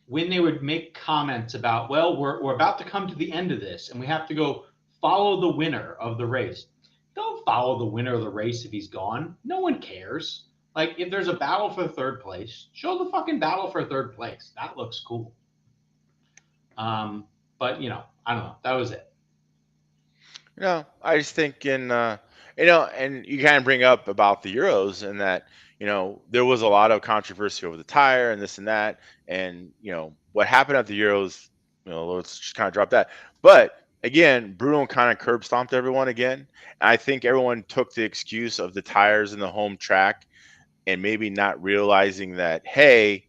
Speaker 2: when they would make comments about, well, we're about to come to the end of this, and we have to go follow the winner of the race. Don't follow the winner of the race if he's gone. No one cares. Like, if there's a battle for third place, show the fucking battle for third place. That looks cool. But I don't know. That was it.
Speaker 1: No, I just think and you kind of bring up about the Euros and that, there was a lot of controversy over the tire and this and that. And, what happened at the Euros, let's just kind of drop that. But again, Bruno kind of curb stomped everyone again. And I think everyone took the excuse of the tires in the home track and maybe not realizing that, hey,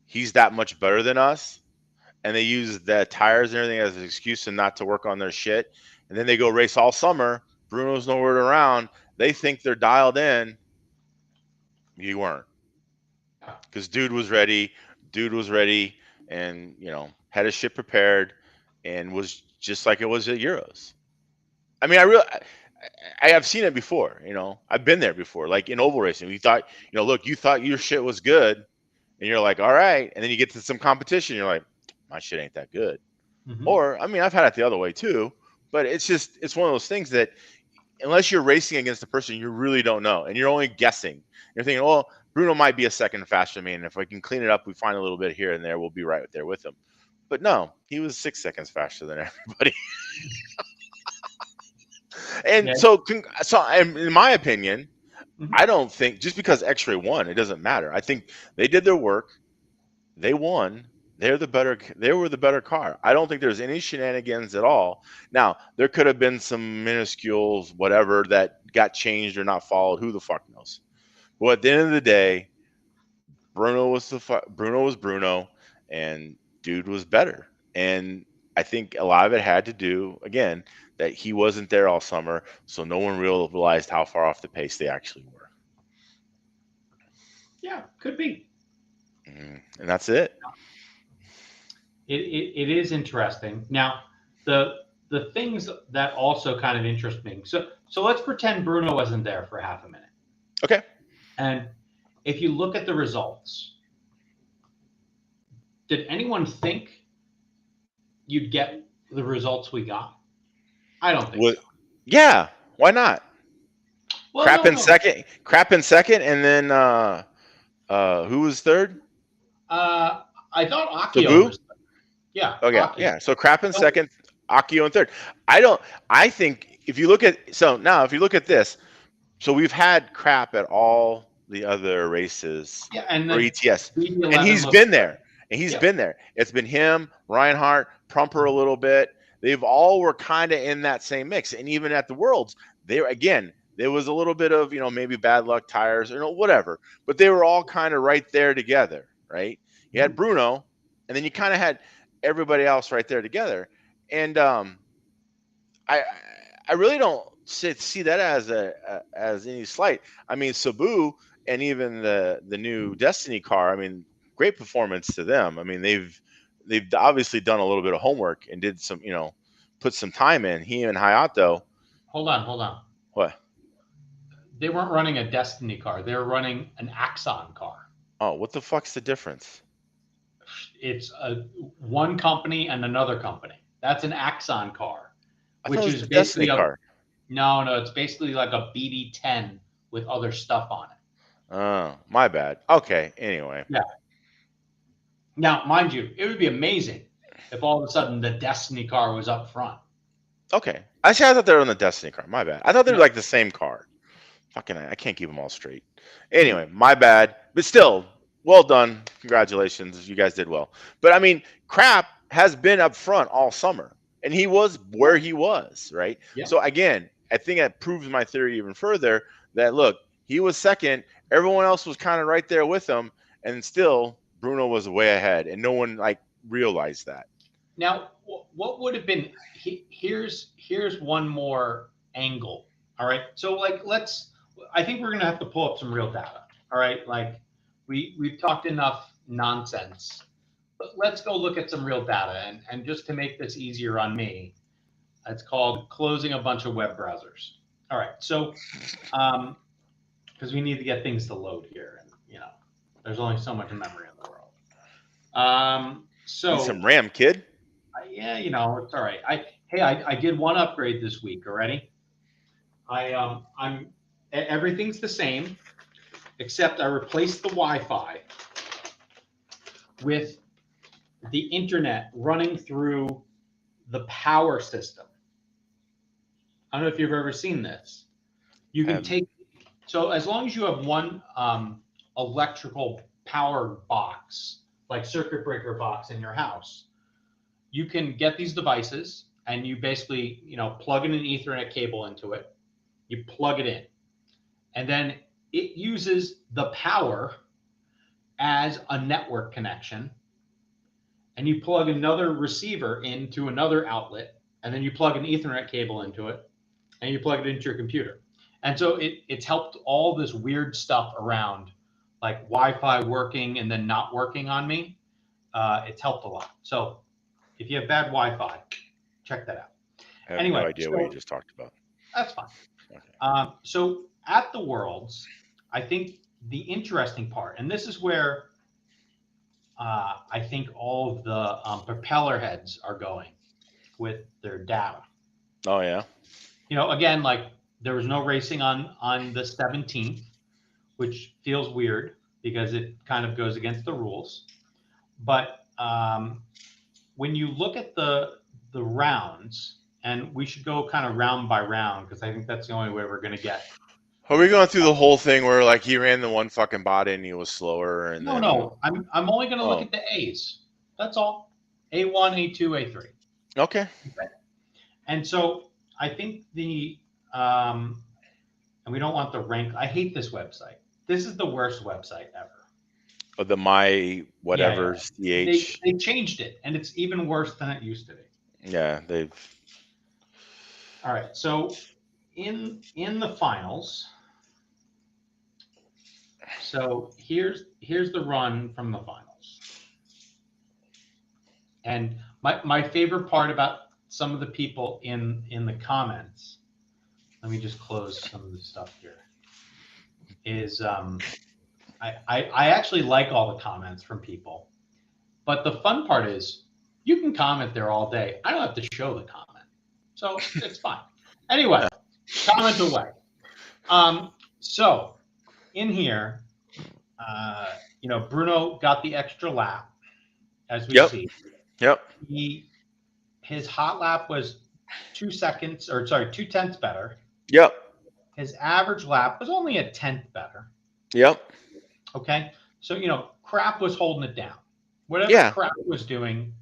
Speaker 1: he's that much better than us. And they use the tires and everything as an excuse and not to work on their shit. And then they go race all summer. Bruno's nowhere around. They think they're dialed in. You weren't, because dude was ready. Dude was ready, and had his shit prepared, and was just like it was at Euros. I mean, I have seen it before. I've been there before. Like in oval racing, you thought, look, you thought your shit was good, and you're like, all right, and then you get to some competition, you're like, my shit ain't that good.
Speaker 2: Mm-hmm.
Speaker 1: Or, I mean, I've had it the other way too, but it's one of those things that unless you're racing against the person, you really don't know, and you're only guessing. You're thinking, well, Bruno might be a second faster than me, and if I can clean it up, we find a little bit here and there, we'll be right there with him. But no, he was 6 seconds faster than everybody. And
Speaker 2: Yeah.
Speaker 1: so in my opinion,
Speaker 2: Mhm.
Speaker 1: I don't think just because X-Ray won, it doesn't matter. I think they did their work. They won. They were the better car. I don't think there's any shenanigans at all. Now, there could have been some minuscule whatever that got changed or not followed. Who the fuck knows? But at the end of the day, Bruno was Bruno, and dude was better. And I think a lot of it had to do, again, that he wasn't there all summer, so no one realized how far off the pace they actually were.
Speaker 2: Yeah, could be.
Speaker 1: And that's it.
Speaker 2: It is interesting. Now, the things that also kind of interest me. So let's pretend Bruno wasn't there for half a minute.
Speaker 1: Okay.
Speaker 2: And if you look at the results, did anyone think you'd get the results we got? I don't think so.
Speaker 1: Yeah, why not?
Speaker 2: Well,
Speaker 1: Crap
Speaker 2: no,
Speaker 1: in
Speaker 2: no.
Speaker 1: second, and then who was third?
Speaker 2: I thought Akio
Speaker 1: Sabu?
Speaker 2: was. Yeah,
Speaker 1: Oh yeah,
Speaker 2: Akio.
Speaker 1: yeah. So crap in
Speaker 2: So,
Speaker 1: second, Akio in third. I think if you look at this, so we've had crap at all the other races
Speaker 2: yeah, and
Speaker 1: for
Speaker 2: the
Speaker 1: ETS, and
Speaker 2: BD11
Speaker 1: he's
Speaker 2: looks
Speaker 1: been
Speaker 2: great.
Speaker 1: there, and he's
Speaker 2: Yeah.
Speaker 1: been there. It's been him, Reinhardt, Prumper a little bit. They've all were kind of in that same mix, and even at the Worlds, there was a little bit of maybe bad luck tires or whatever, but they were all kind of right there together, right? You had
Speaker 2: Mhm.
Speaker 1: Bruno, and then you kind of had everybody else right there together, and I I really don't see that as any slight. I mean, Sabu and even the new Destiny car. I mean, great performance to them. I mean, they've obviously done a little bit of homework and did some put some time in. He and Hayato.
Speaker 2: Hold on.
Speaker 1: What?
Speaker 2: They weren't running a Destiny car. They were running an Axon car.
Speaker 1: Oh, what the fuck's the difference?
Speaker 2: It's one company and another company. That's an Axon car,
Speaker 1: I thought
Speaker 2: which
Speaker 1: it was
Speaker 2: is
Speaker 1: the
Speaker 2: basically
Speaker 1: Destiny
Speaker 2: a
Speaker 1: car.
Speaker 2: no. It's basically like a BD10 with other stuff on it.
Speaker 1: Oh, my bad. Okay. Anyway.
Speaker 2: Yeah. Now, mind you, it would be amazing if all of a sudden the Destiny car was up front.
Speaker 1: Okay. Actually, I thought they were on the Destiny car. My bad. I thought they were
Speaker 2: No.
Speaker 1: like the same car. Fucking, I can't keep them all straight. Anyway, my bad. But still, well done. Congratulations. You guys did well. But I mean, crap has been up front all summer, and he was where he was, right?
Speaker 2: Yeah.
Speaker 1: So again, I think that proves my theory even further that look, he was second, everyone else was kind of right there with him, and still Bruno was way ahead, and no one like realized that.
Speaker 2: Now, what would have been here's one more angle. All right. So like I think we're gonna have to pull up some real data. All right. Like we've talked enough nonsense. But let's go look at some real data. And just to make this easier on me, it's called closing a bunch of web browsers. All right. So because we need to get things to load here. And there's only so much memory in the world.
Speaker 1: Need some RAM, kid.
Speaker 2: Yeah, it's all right. I did one upgrade this week already. Everything's the same, except I replaced the Wi-Fi with the internet running through the power system. I don't know if you've ever seen this. You can so as long as you have one electrical power box, like circuit breaker box in your house, you can get these devices and you basically, plug in an Ethernet cable into it. You plug it in, and then it uses the power as a network connection. And you plug another receiver into another outlet, and then you plug an Ethernet cable into it, and you plug it into your computer. And so it's helped all this weird stuff around, like Wi-Fi working and then not working on me. It's helped a lot. So if you have bad Wi-Fi, check that out.
Speaker 1: I have no idea what you just talked about.
Speaker 2: That's fine. Okay. So at the Worlds, I think the interesting part, and this is where I think all of the propeller heads are going with their data.
Speaker 1: Oh yeah.
Speaker 2: Again, like there was no racing on the 17th, which feels weird because it kind of goes against the rules. But when you look at the rounds, and we should go kind of round by round because I think that's the only way we're going to get.
Speaker 1: Are we going through the whole thing where like he ran the one fucking bot and he was slower? And
Speaker 2: No. I'm only going to look at the A's. That's all. A1, A2, A3.
Speaker 1: Okay.
Speaker 2: And so I think and we don't want the rank. I hate this website. This is the worst website ever.
Speaker 1: The my whatever CH.
Speaker 2: They changed it, and it's even worse than it used to be.
Speaker 1: Yeah, they've.
Speaker 2: All right, so in the finals, so here's the run from the finals, and my favorite part about some of the people in the comments. Let me just close some of the stuff here. Is I actually like all the comments from people, but the fun part is you can comment there all day. I don't have to show the comment, so it's fine. Anyway, comment away. So in here, Bruno got the extra lap, as we see.
Speaker 1: Yep.
Speaker 2: His hot lap was 2 0.2 better.
Speaker 1: Yep.
Speaker 2: His average lap was only 1/10 better.
Speaker 1: Yep.
Speaker 2: Okay. So, Crap was holding it down. Whatever Crap was doing,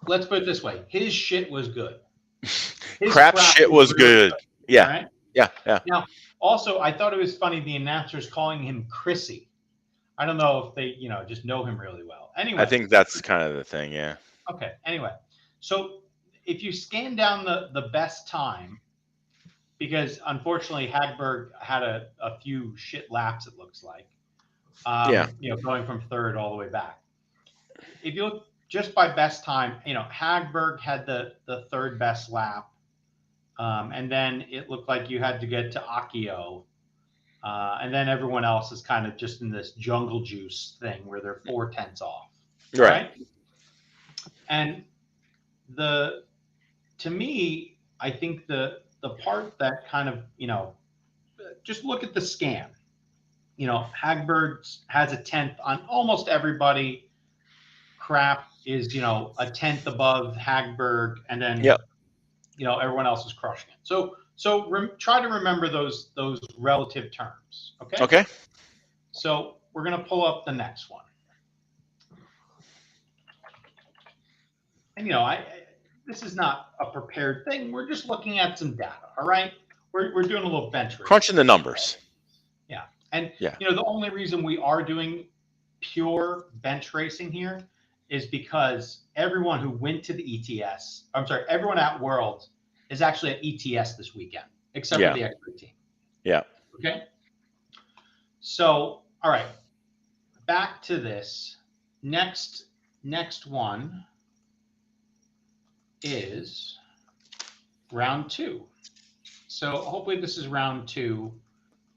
Speaker 2: let's put it this way, his shit was good. His
Speaker 1: crap shit was really good. Yeah.
Speaker 2: Right?
Speaker 1: Yeah.
Speaker 2: Now, also, I thought it was funny the announcers calling him Chrissy. I don't know if they, just know him really well. Anyway.
Speaker 1: I think that's kind of the thing, yeah.
Speaker 2: Okay. Anyway, so if you scan down the best time, because unfortunately Hagberg had a few shit laps, it looks like. Going from third all the way back. If you look just by best time, Hagberg had the third best lap. And then it looked like you had to get to Akio. And then everyone else is kind of just in this jungle juice thing where they're 4/10 off. Right? And to me, I think the part that kind of, just look at the scan. Hagberg has 1/10 on almost everybody. Crap is, 1/10 above Hagberg, and then, everyone else is crushing it. So try to remember those relative terms. Okay.
Speaker 1: Okay.
Speaker 2: So we're going to pull up the next one. And, this is not a prepared thing. We're just looking at some data. All right. we're doing a little bench racing.
Speaker 1: Crunching the numbers.
Speaker 2: Yeah. And,
Speaker 1: Yeah.
Speaker 2: the only reason we are doing pure bench racing here is because everyone who went to the ETS, everyone at Worlds is actually at ETS this weekend, except for the expert team.
Speaker 1: Yeah.
Speaker 2: Okay. So, all right, back to this. Next one is round 2. So hopefully this is round 2.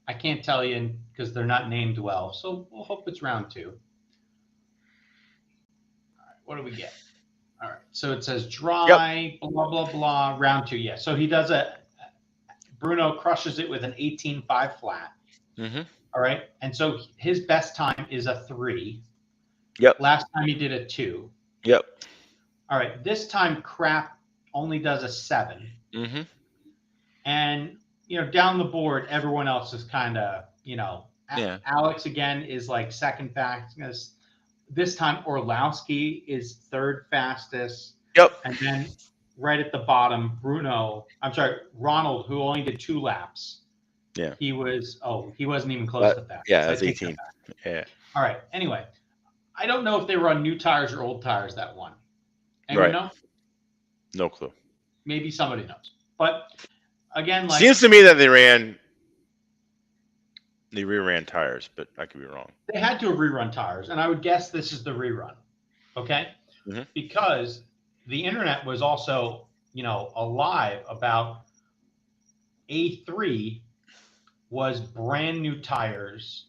Speaker 2: I can't tell you because they're not named well. So we'll hope it's round 2. All right, what do we get? All right. So it says dry, blah, blah, blah, round 2. Yeah. So he does Bruno crushes it with an 18.5 flat.
Speaker 1: Mm-hmm.
Speaker 2: All right. And so his best time is a 3.
Speaker 1: Yep.
Speaker 2: Last time he did a 2.
Speaker 1: Yep.
Speaker 2: All right. This time Crap only does a 7.
Speaker 1: Mm-hmm.
Speaker 2: And, down the board, everyone else is kind of, Alex again is like second fastest. This time Orlowski is third fastest.
Speaker 1: Yep.
Speaker 2: And then right at the bottom, Ronald, who only did 2 laps.
Speaker 1: Yeah.
Speaker 2: He wasn't even close to that.
Speaker 1: Yeah, that's 18. Yeah.
Speaker 2: All right. Anyway, I don't know if they were on new tires or old tires that won.
Speaker 1: Right.
Speaker 2: Know?
Speaker 1: No clue.
Speaker 2: Maybe somebody knows. But again,
Speaker 1: seems to me that they reran tires, but I could be wrong.
Speaker 2: They had to have rerun tires, and I would guess this is the rerun. Okay?
Speaker 1: Mm-hmm.
Speaker 2: Because the internet was also, alive about A3 was brand new tires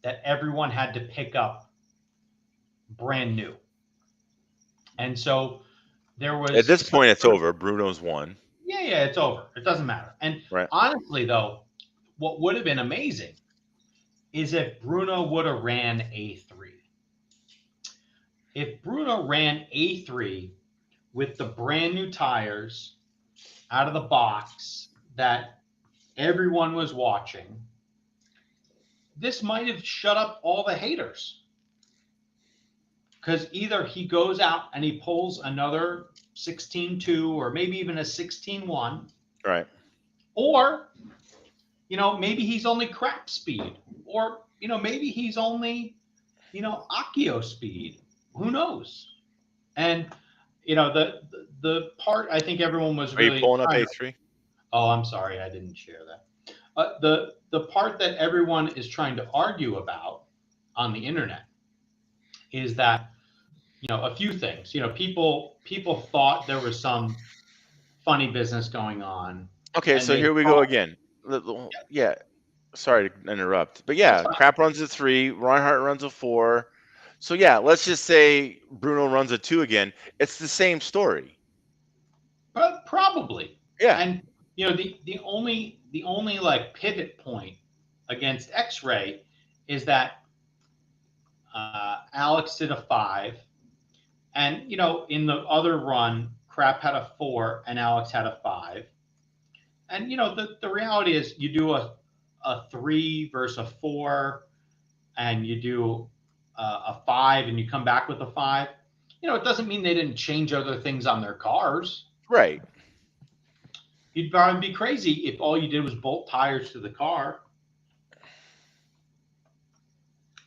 Speaker 2: that everyone had to pick up brand new. And so there was...
Speaker 1: At this point, it's over. Bruno's won.
Speaker 2: Yeah, it's over. It doesn't matter. And honestly, though, what would have been amazing is if Bruno would have ran A3. If Bruno ran A3 with the brand new tires out of the box that everyone was watching, this might have shut up all the haters. Because either he goes out and he pulls another 16.2 or maybe even a 16.1.
Speaker 1: Right.
Speaker 2: Or, maybe he's only crap speed. Or, maybe he's only, Akio speed. Who knows? And, the part I think everyone was really...
Speaker 1: Are you pulling up A3?
Speaker 2: Oh, I'm sorry. I didn't share that. The part that everyone is trying to argue about on the internet is that, a few things. People thought there was some funny business going on.
Speaker 1: Okay, so here we go again. Yeah. Sorry to interrupt. But yeah, Crap runs a 3, Reinhardt runs a 4. So yeah, let's just say Bruno runs a 2 again. It's the same story.
Speaker 2: Probably.
Speaker 1: Yeah.
Speaker 2: And the only like pivot point against X-Ray is that Alex did a 5. And, in the other run, Crap had a 4 and Alex had a 5. And, the reality is you do a 3 versus a 4 and you do a 5 and you come back with a 5. It doesn't mean they didn't change other things on their cars.
Speaker 1: Right.
Speaker 2: You'd probably be crazy if all you did was bolt tires to the car.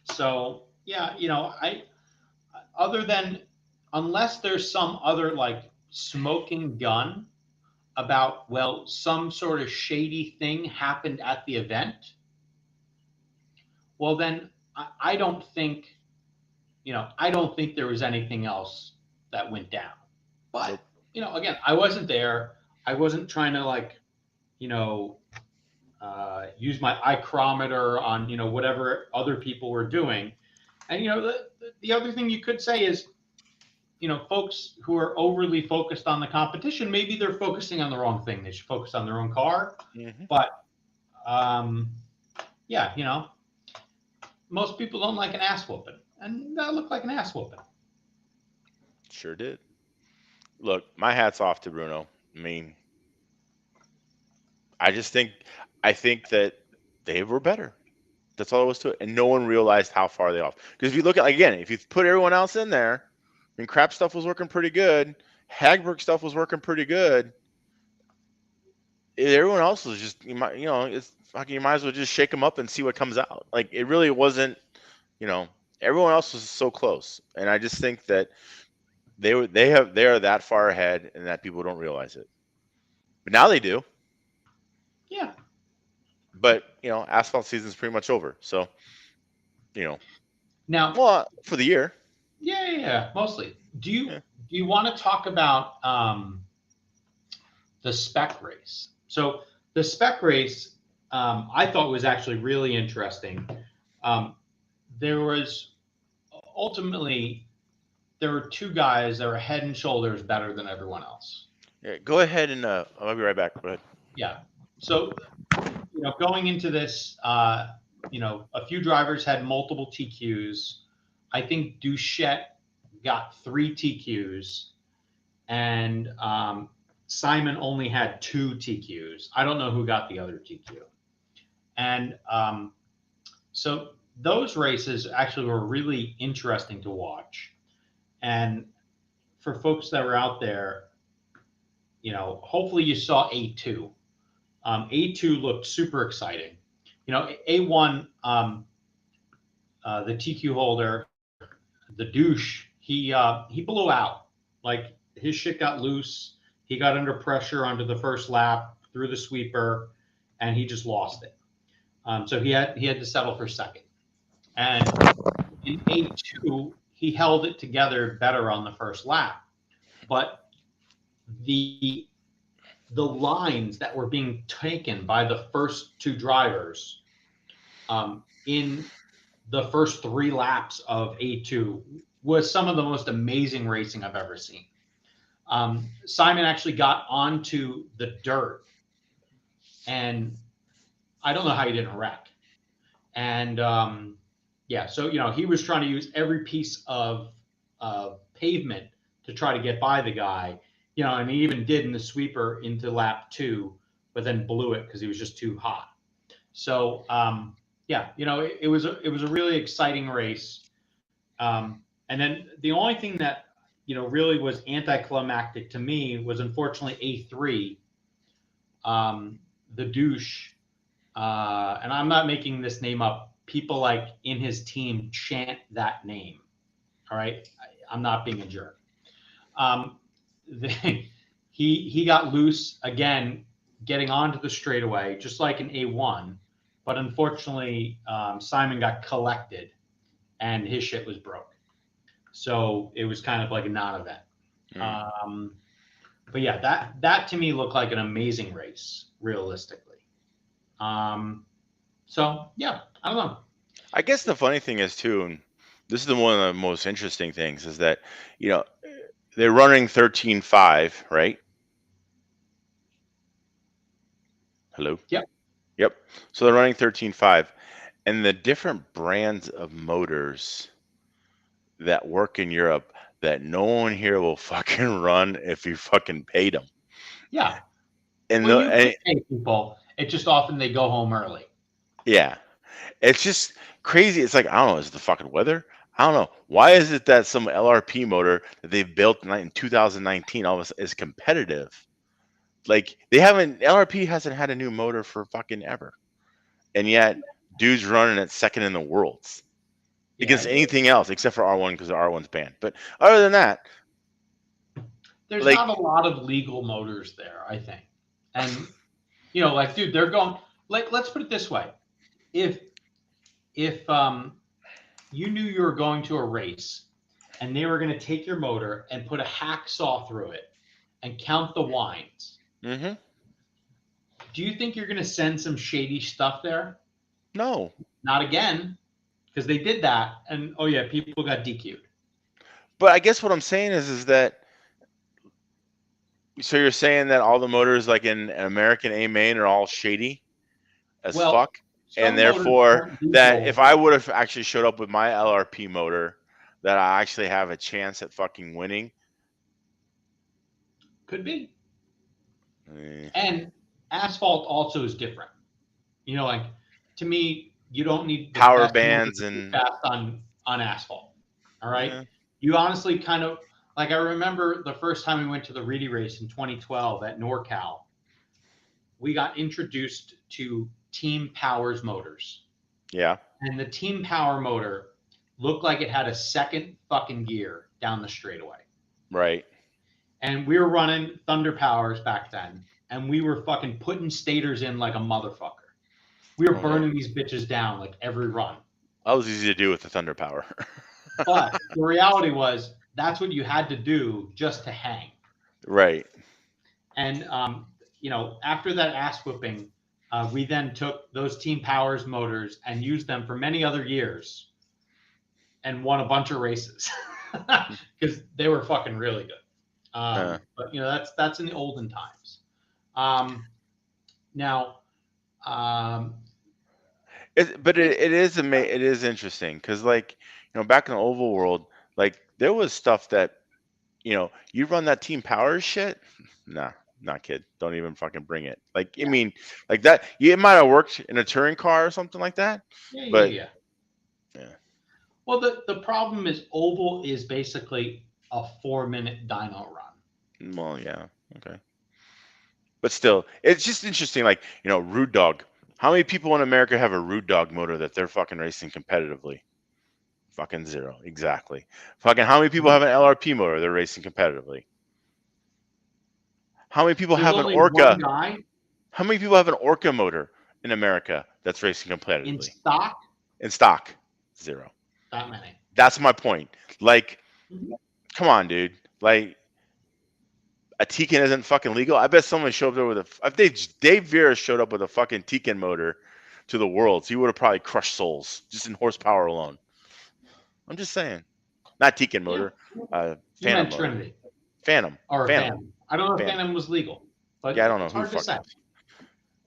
Speaker 2: So, yeah, other than... Unless there's some other like smoking gun about, some sort of shady thing happened at the event, well, then I don't think there was anything else that went down. But, again, I wasn't there. I wasn't trying to use my iCrometer on, whatever other people were doing. And, the other thing you could say is, folks who are overly focused on the competition, maybe they're focusing on the wrong thing. They should focus on their own car. Mm-hmm. But, most people don't like an ass whooping. And that looked like an ass whooping.
Speaker 1: Sure did. Look, my hat's off to Bruno. I mean, I think that they were better. That's all there was to it. And no one realized how far they off. Because if you look at, again, if you put everyone else in there, I mean, Crap stuff was working pretty good. Hagberg stuff was working pretty good. everyone else was just it's fucking, you might as well just shake them up and see what comes out. Like it really wasn't, you know, everyone else was so close, and I just think that they are that far ahead, and that people don't realize it. But now they do.
Speaker 2: Yeah.
Speaker 1: But asphalt season's pretty much over, so you know,
Speaker 2: Now,
Speaker 1: well, for the year.
Speaker 2: yeah, mostly. Do you
Speaker 1: Yeah.
Speaker 2: do you want to talk about the spec race? So the spec race, I thought was actually really interesting. Um, there was ultimately there were two guys that were head and shoulders better than everyone else.
Speaker 1: Yeah, go ahead and I'll be right back. Go ahead.
Speaker 2: Yeah. So going into this, a few drivers had multiple TQs. I think Duchette got 3 TQs, and Simon only had 2 TQs. I don't know who got the other TQ. And so those races actually were really interesting to watch. And for folks that were out there, hopefully you saw A2. A2 looked super exciting. A1, the TQ holder, the douche, he blew out. Like his shit got loose. He got under pressure onto the first lap through the sweeper, and he just lost it. So he had to settle for second. And in A2, he held it together better on the first lap, but the the lines that were being taken by the first two drivers in the first 3 laps of A2 was some of the most amazing racing I've ever seen. Simon actually got onto the dirt, and I don't know how he didn't wreck. And so he was trying to use every piece of pavement to try to get by the guy. And he even did in the sweeper into lap 2, but then blew it because he was just too hot. So it was a really exciting race. And then the only thing that really was anticlimactic to me was unfortunately A3, the douche, and I'm not making this name up. People like in his team chant that name. All right, I'm not being a jerk. He got loose again, getting onto the straightaway, just like an A1, but unfortunately Simon got collected, and his shit was broke. So it was kind of like a non-event. But yeah, that to me looked like an amazing race, realistically. So yeah, I don't know.
Speaker 1: I guess the funny thing is too, and this is one of the most interesting things, is that they're running 13.5, right? Hello.
Speaker 2: Yep.
Speaker 1: Yep. So they're running 13.5, and the different brands of motors that work in Europe that no one here will fucking run if you fucking paid them.
Speaker 2: Yeah.
Speaker 1: And
Speaker 2: Well, you could pay people. It's just often they go home early.
Speaker 1: yeah, it's just crazy. It's like, I don't know, is it the fucking weather? I don't know. Why is it that some LRP motor that they've built in 2019 all of a sudden is competitive? Like LRP hasn't had a new motor for fucking ever, and yet dude's running at second in the worlds against anything else except for R1 because the R1's banned. But other than that,
Speaker 2: there's not a lot of legal motors there, I think. And dude, they're going. Like, let's put it this way: if you knew you were going to a race and they were going to take your motor and put a hacksaw through it and count the wines,
Speaker 1: mm-hmm.
Speaker 2: Do you think you're going to send some shady stuff there?
Speaker 1: No.
Speaker 2: Not again, because they did that, and oh yeah, people got DQ'd.
Speaker 1: But I guess what I'm saying is that, so you're saying that all the motors like in American A main are all shady as fuck, and therefore that if I would have actually showed up with my LRP motor, that I actually have a chance at fucking winning.
Speaker 2: Could be. And asphalt also is different. Like, to me, you don't need the
Speaker 1: power
Speaker 2: best
Speaker 1: bands and
Speaker 2: fast on asphalt. All right. Yeah. You honestly kind of, like, I remember the first time we went to the Reedy race in 2012 at NorCal. we got introduced to Team Power's motors.
Speaker 1: Yeah.
Speaker 2: And the Team Power motor looked like it had a second fucking gear down the straightaway.
Speaker 1: Right.
Speaker 2: And we were running Thunder Powers back then, and we were fucking putting stators in like a motherfucker. We were burning these bitches down like every run.
Speaker 1: That was easy to do with the Thunder Power.
Speaker 2: But the reality was that's what you had to do just to hang.
Speaker 1: Right.
Speaker 2: And after that ass whipping, we then took those Team Powers motors and used them for many other years, and won a bunch of races because they were fucking really good. But that's in the olden times. Now,
Speaker 1: it is interesting because, like, back in the oval world, like, there was stuff that, you run that Team Power shit. Nah, not kid. Don't even fucking bring it. Like, I mean, like that. It might have worked in a touring car or something like that. Yeah.
Speaker 2: Well, the problem is oval is basically a 4-minute dyno run.
Speaker 1: Well, yeah, okay. But still, it's just interesting. Like, Rude Dog. How many people in America have a Rude Dog motor that they're fucking racing competitively? Fucking zero. Exactly. Fucking how many people have an LRP motor they're racing competitively? How many people have an Orca? How many people have an Orca motor in America that's racing competitively? In stock? Zero.
Speaker 2: That many.
Speaker 1: That's my point. Like, come on, dude. Like, a Tican isn't fucking legal. I bet someone showed up there with if Dave Vera showed up with a fucking Tican motor to the Worlds, he would have probably crushed souls just in horsepower alone. I'm just saying. Not Tican motor. Phantom motor.
Speaker 2: Trinity.
Speaker 1: Phantom.
Speaker 2: Phantom. I don't know if Phantom was legal, but
Speaker 1: yeah, I don't know.
Speaker 2: It's hard to say.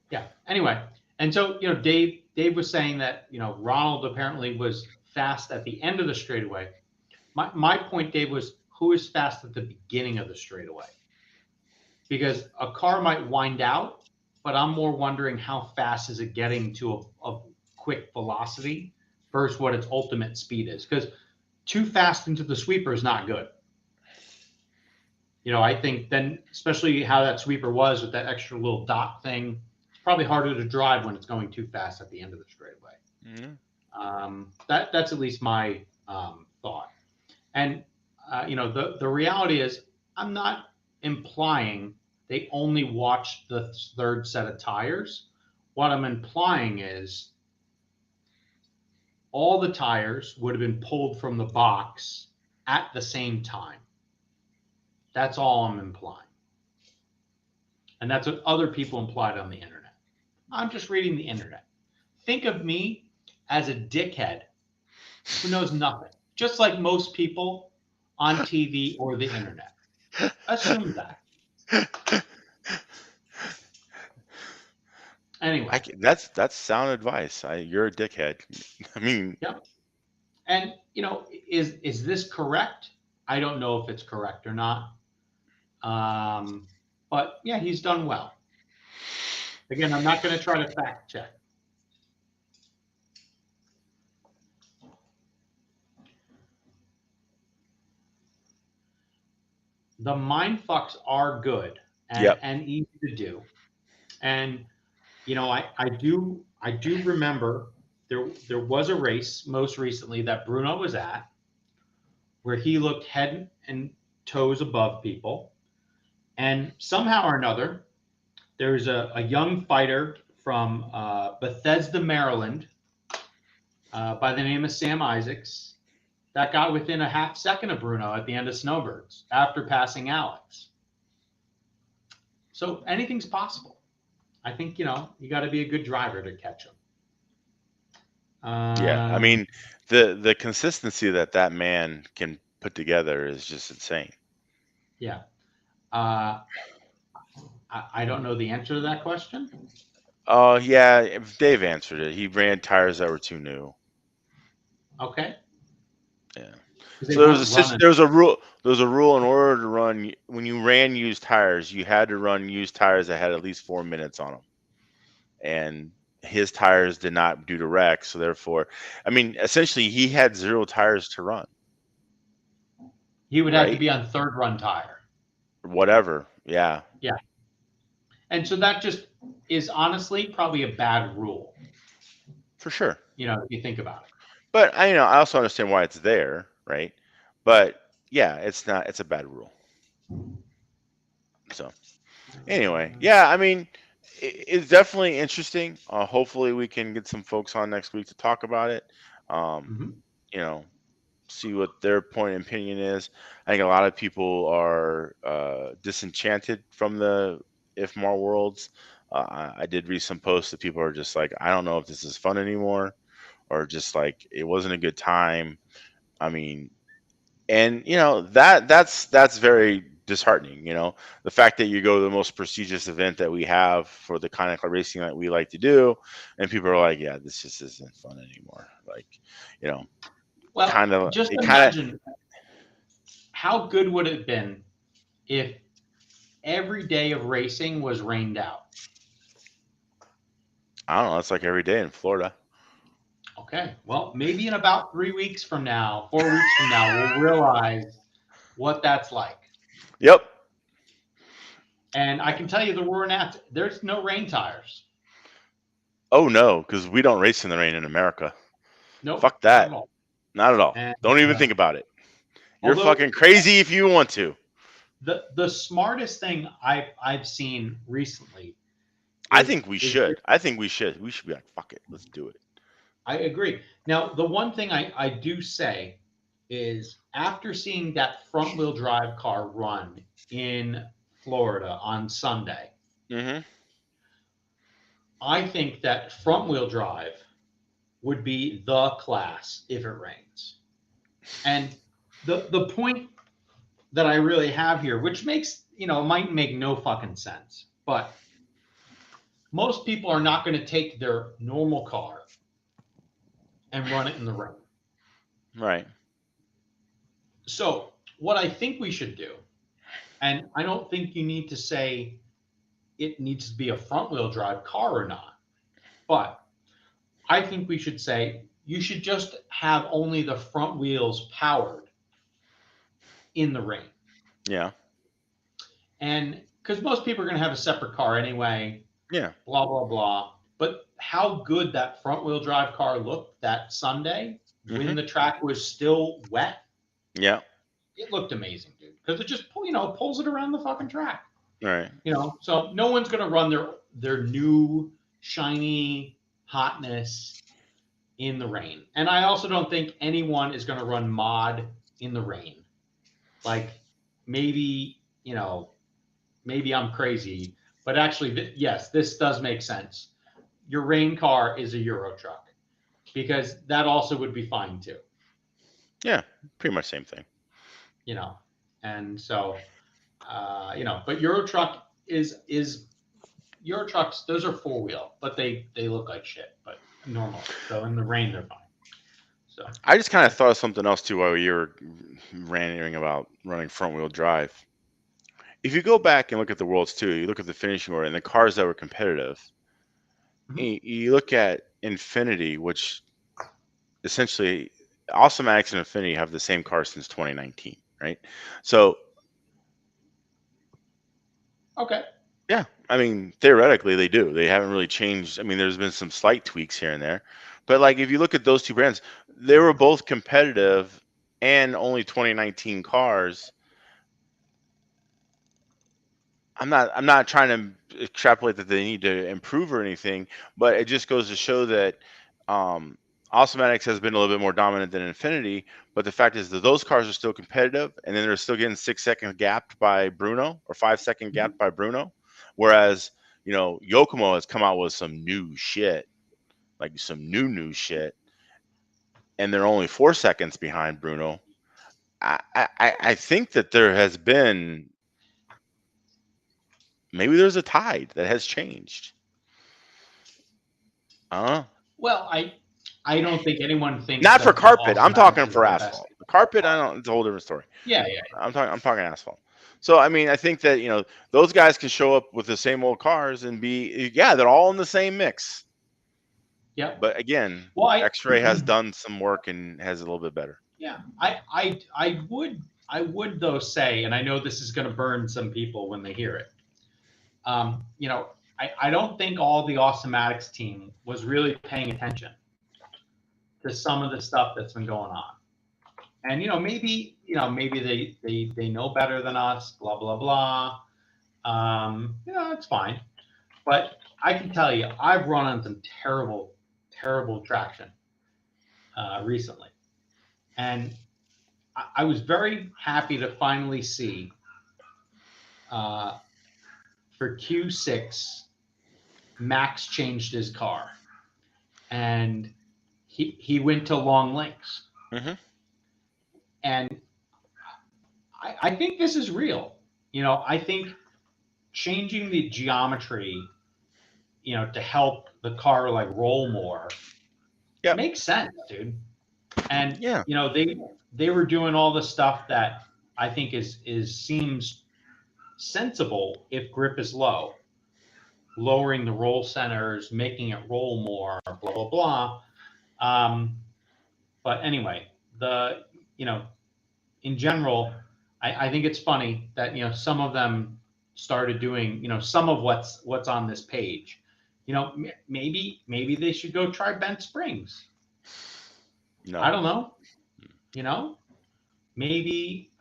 Speaker 2: Yeah. Anyway, and so Dave was saying that Ronald apparently was fast at the end of the straightaway. My point, Dave, was who is fast at the beginning of the straightaway? Because a car might wind out, but I'm more wondering how fast is it getting to a quick velocity versus what its ultimate speed is. Because too fast into the sweeper is not good. I think then, especially how that sweeper was with that extra little dot thing, it's probably harder to drive when it's going too fast at the end of the straightaway. Mm-hmm. That's at least my thought. And the reality is, I'm not implying they only watched the third set of tires. What I'm implying is all the tires would have been pulled from the box at the same time. That's all I'm implying. And that's what other people implied on the internet. I'm just reading the internet. Think of me as a dickhead who knows nothing, just like most people on TV or the internet. Assume that. Anyway,
Speaker 1: that's sound advice. You're a dickhead. I mean,
Speaker 2: yeah. And is this correct? I don't know if it's correct or not. But yeah, he's done well. Again, I'm not going to try to fact check. The mind fucks are good and easy to do. And I do remember there was a race most recently that Bruno was at where he looked head and toes above people, and somehow or another there's a young fighter from Bethesda, Maryland, by the name of Sam Isaacs, that got within a half second of Bruno at the end of Snowbirds after passing Alex. So anything's possible. I think, you got to be a good driver to catch him.
Speaker 1: I mean, the consistency that man can put together is just insane.
Speaker 2: Yeah. I don't know the answer to that question.
Speaker 1: Oh, yeah. Dave answered it. He ran tires that were too new.
Speaker 2: Okay.
Speaker 1: Yeah. So there was a rule. There was a rule in order to run when you ran used tires. You had to run used tires that had at least 4 minutes on them, and his tires did not do direct. So therefore, I mean, essentially, he had 0 tires to run.
Speaker 2: He would have to be on third run tire.
Speaker 1: Whatever. Yeah.
Speaker 2: Yeah. And so that just is honestly probably a bad rule,
Speaker 1: for sure.
Speaker 2: if you think about
Speaker 1: But I also understand why it's there, right? But yeah, it's not. It's a bad rule. So anyway,
Speaker 2: it.
Speaker 1: yeah, I mean, it's definitely interesting. Hopefully, we can get some folks on next week to talk about it. Um,
Speaker 2: Mhm.
Speaker 1: you know, see what their point of opinion is. I think a lot of people are disenchanted from the IFMAR worlds. I did read some posts that people are just like, I don't know if this is fun anymore, or just like it wasn't a good time. I mean, and that's very disheartening. The fact that you go to the most prestigious event that we have for the kind of racing that we like to do, and people are like, yeah, this just isn't fun anymore. Like, you know,
Speaker 2: Well,
Speaker 1: kind of
Speaker 2: just
Speaker 1: it kind of
Speaker 2: imagine how good would it have been if every day of racing was rained out.
Speaker 1: I don't know. It's like every day in Florida.
Speaker 2: Okay, well, maybe in about 3 weeks from now, 4 weeks from now, we'll realize what that's like.
Speaker 1: Yep.
Speaker 2: And I can tell you the word at there's no rain tires.
Speaker 1: Oh no, because we don't race in the rain in America.
Speaker 2: Nope,
Speaker 1: Fuck
Speaker 2: not at
Speaker 1: that.
Speaker 2: all.
Speaker 1: Not at all.
Speaker 2: And
Speaker 1: Don't even think about it. You're
Speaker 2: although
Speaker 1: fucking crazy if you want to.
Speaker 2: the smartest thing I've seen recently
Speaker 1: I
Speaker 2: is
Speaker 1: think we
Speaker 2: is
Speaker 1: should. I think we should. We should be like, fuck it. Let's do it.
Speaker 2: I agree. Now, the one thing I do say is after seeing that front wheel drive car run in Florida on Sunday,
Speaker 1: Mm-hmm.
Speaker 2: I think that front wheel drive would be the class if it rains. And the point that I really have here, which makes, might make no fucking sense, but most people are not going to take their normal car and run it in the rain.
Speaker 1: Right.
Speaker 2: So, what I think we should do, and I don't think you need to say it needs to be a front wheel drive car or not, but I think we should say you should just have only the front wheels powered in the rain.
Speaker 1: Yeah.
Speaker 2: And because most people are going to have a separate car anyway,
Speaker 1: Yeah.
Speaker 2: blah, blah, blah. But how good that front wheel drive car looked that Sunday
Speaker 1: Mm-hmm.
Speaker 2: when the track was still wet,
Speaker 1: Yeah.
Speaker 2: it looked amazing, dude. Because it just, pulls it around the fucking track.
Speaker 1: Right.
Speaker 2: So no one's going to run their new shiny hotness in the rain. And I also don't think anyone is going to run mod in the rain. Like maybe, maybe I'm crazy, but actually, yes, this does make sense. Your rain car is a Euro truck because that also would be fine too,
Speaker 1: Yeah. Pretty much same thing.
Speaker 2: you know. And so, but Euro truck is Euro trucks. Those are 4 wheel, but they look like shit, but normally. So in the rain, they're fine. So
Speaker 1: I just kind of thought of something else too while you were ranting about running front wheel drive. If you go back and look at the worlds too, you look at the finishing order and the cars that were competitive.
Speaker 2: mhm.
Speaker 1: You look at Infinity, which essentially Automatics and Infinity have the same car since 2019, right? So
Speaker 2: Okay.
Speaker 1: yeah, I mean theoretically they do. They haven't really changed. I mean, there's been some slight tweaks here and there, but like if you look at those two brands, they were both competitive and only 2019 cars. I'm not trying to extrapolate that they need to improve or anything, but it just goes to show that um, Automatics has been a little bit more dominant than Infinity. But the fact is that those cars are still competitive, and then they're still getting 6 second gapped by Bruno or 5 second
Speaker 2: Mhm.
Speaker 1: gapped by Bruno. Whereas Yokomo has come out with some new shit, like some new shit, and they're only 4 seconds behind Bruno. I think that there has been maybe there's a tide that has changed. Uh,
Speaker 2: Well, I don't think anyone thinks
Speaker 1: Not for
Speaker 2: that the
Speaker 1: carpet. I'm
Speaker 2: automatics
Speaker 1: talking
Speaker 2: is
Speaker 1: for
Speaker 2: the best.
Speaker 1: asphalt. Carpet, I don't. It's a whole different story.
Speaker 2: Yeah, yeah,
Speaker 1: I'm talking asphalt. So I mean, I think that those guys can show up with the same old cars and be they're all in the same mix.
Speaker 2: yep.
Speaker 1: But again,
Speaker 2: Well,
Speaker 1: X-Ray has done some work and has a little bit better.
Speaker 2: yeah, I would though say, and I know this is going to burn some people when they hear it. You know, I don't think all the Awesomatics team was really paying attention to some of the stuff that's been going on. And maybe they know better than us, blah blah blah. It's fine. But I can tell you, I've run on some terrible, terrible traction recently, and I was very happy to finally see uh, for Q6, Max changed his car, and he went to long links,
Speaker 1: Mm-hmm.
Speaker 2: and I think this is real. I think changing the geometry, to help the car like roll more
Speaker 1: Yep.
Speaker 2: makes sense, dude. And
Speaker 1: Yeah.
Speaker 2: they were doing all the stuff that I think is seems sensible if grip is low, lowering the roll centers, making it roll more, blah blah blah. Um, but anyway, the you know in general, I think it's funny that some of them started doing some of what's on this page. Maybe they should go try bent springs.
Speaker 1: No.
Speaker 2: I don't know. You know, maybe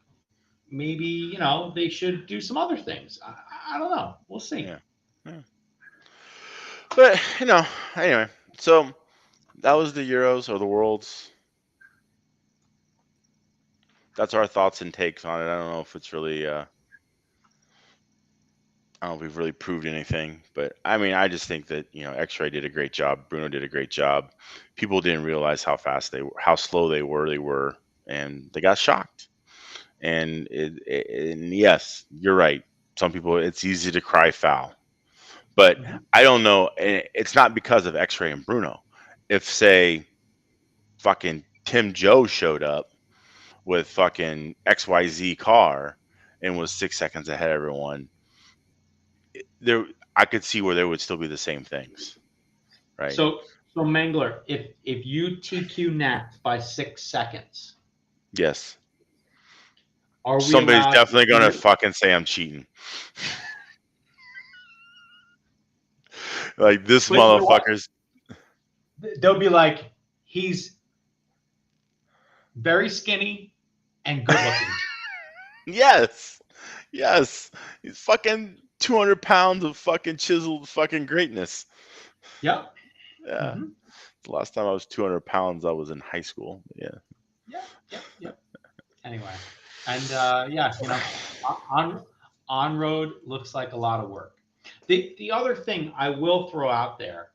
Speaker 2: they should do some other things. I don't know. We'll see.
Speaker 1: Yeah. Yeah. But anyway. So that was the Euros or the Worlds. That's our thoughts and takes on it. I don't know if it's really. I don't know if we've really proved anything, but I mean, I just think that X-Ray did a great job. Bruno did a great job. People didn't realize how fast they were, how slow they were. And they got shocked. And yes, you're right. Some people, it's easy to cry foul, but
Speaker 2: Mhm.
Speaker 1: I don't know. And it's not because of X-Ray and Bruno. If say fucking Tim Joe showed up with fucking XYZ car and was 6 seconds ahead of everyone, there I could see where there would still be the same things, right?
Speaker 2: So Mangler, if you TQ next by 6 seconds,
Speaker 1: Yes.
Speaker 2: are we
Speaker 1: Somebody's
Speaker 2: allowed
Speaker 1: definitely
Speaker 2: to
Speaker 1: gonna fucking say I'm cheating. Like this
Speaker 2: but you know what?
Speaker 1: motherfucker's.
Speaker 2: They'll be like, he's very skinny and good looking.
Speaker 1: Yes. Yes. He's fucking 200 pounds of fucking chiseled fucking greatness.
Speaker 2: Yep.
Speaker 1: Yeah.
Speaker 2: Mm-hmm.
Speaker 1: The last time I was 200 pounds, I was in high school. Yeah.
Speaker 2: Yep. Yep. Yep. Anyway, and yeah, on on road looks like a lot of work. The other thing I will throw out there,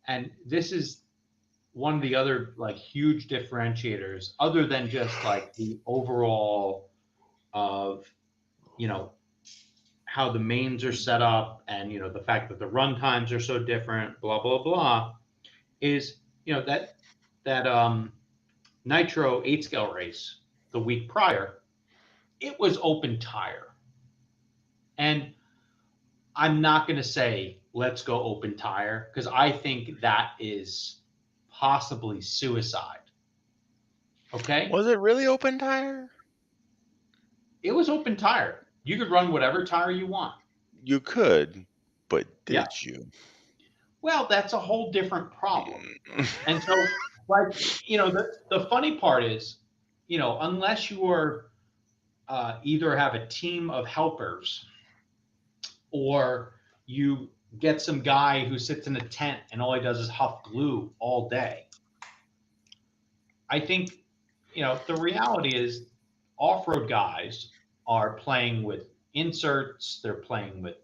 Speaker 2: and this is one of the other like huge differentiators, other than just like the overall of you know how the mains are set up, and the fact that the run times are so different, blah blah blah, is that Nitro 8 scale race the week prior, it was open tire. And I'm not going to say let's go open tire because I think that is possibly suicide. Okay?
Speaker 1: Was it really open tire?
Speaker 2: It was open tire. You could run whatever tire you want.
Speaker 1: You could, but
Speaker 2: Yeah.
Speaker 1: did you?
Speaker 2: Well, that's a whole different problem. And so, like, the funny part is, unless you are either have a team of helpers or you get some guy who sits in a tent and all he does is huff glue all day. I think, the reality is off-road guys are playing with inserts, they're playing with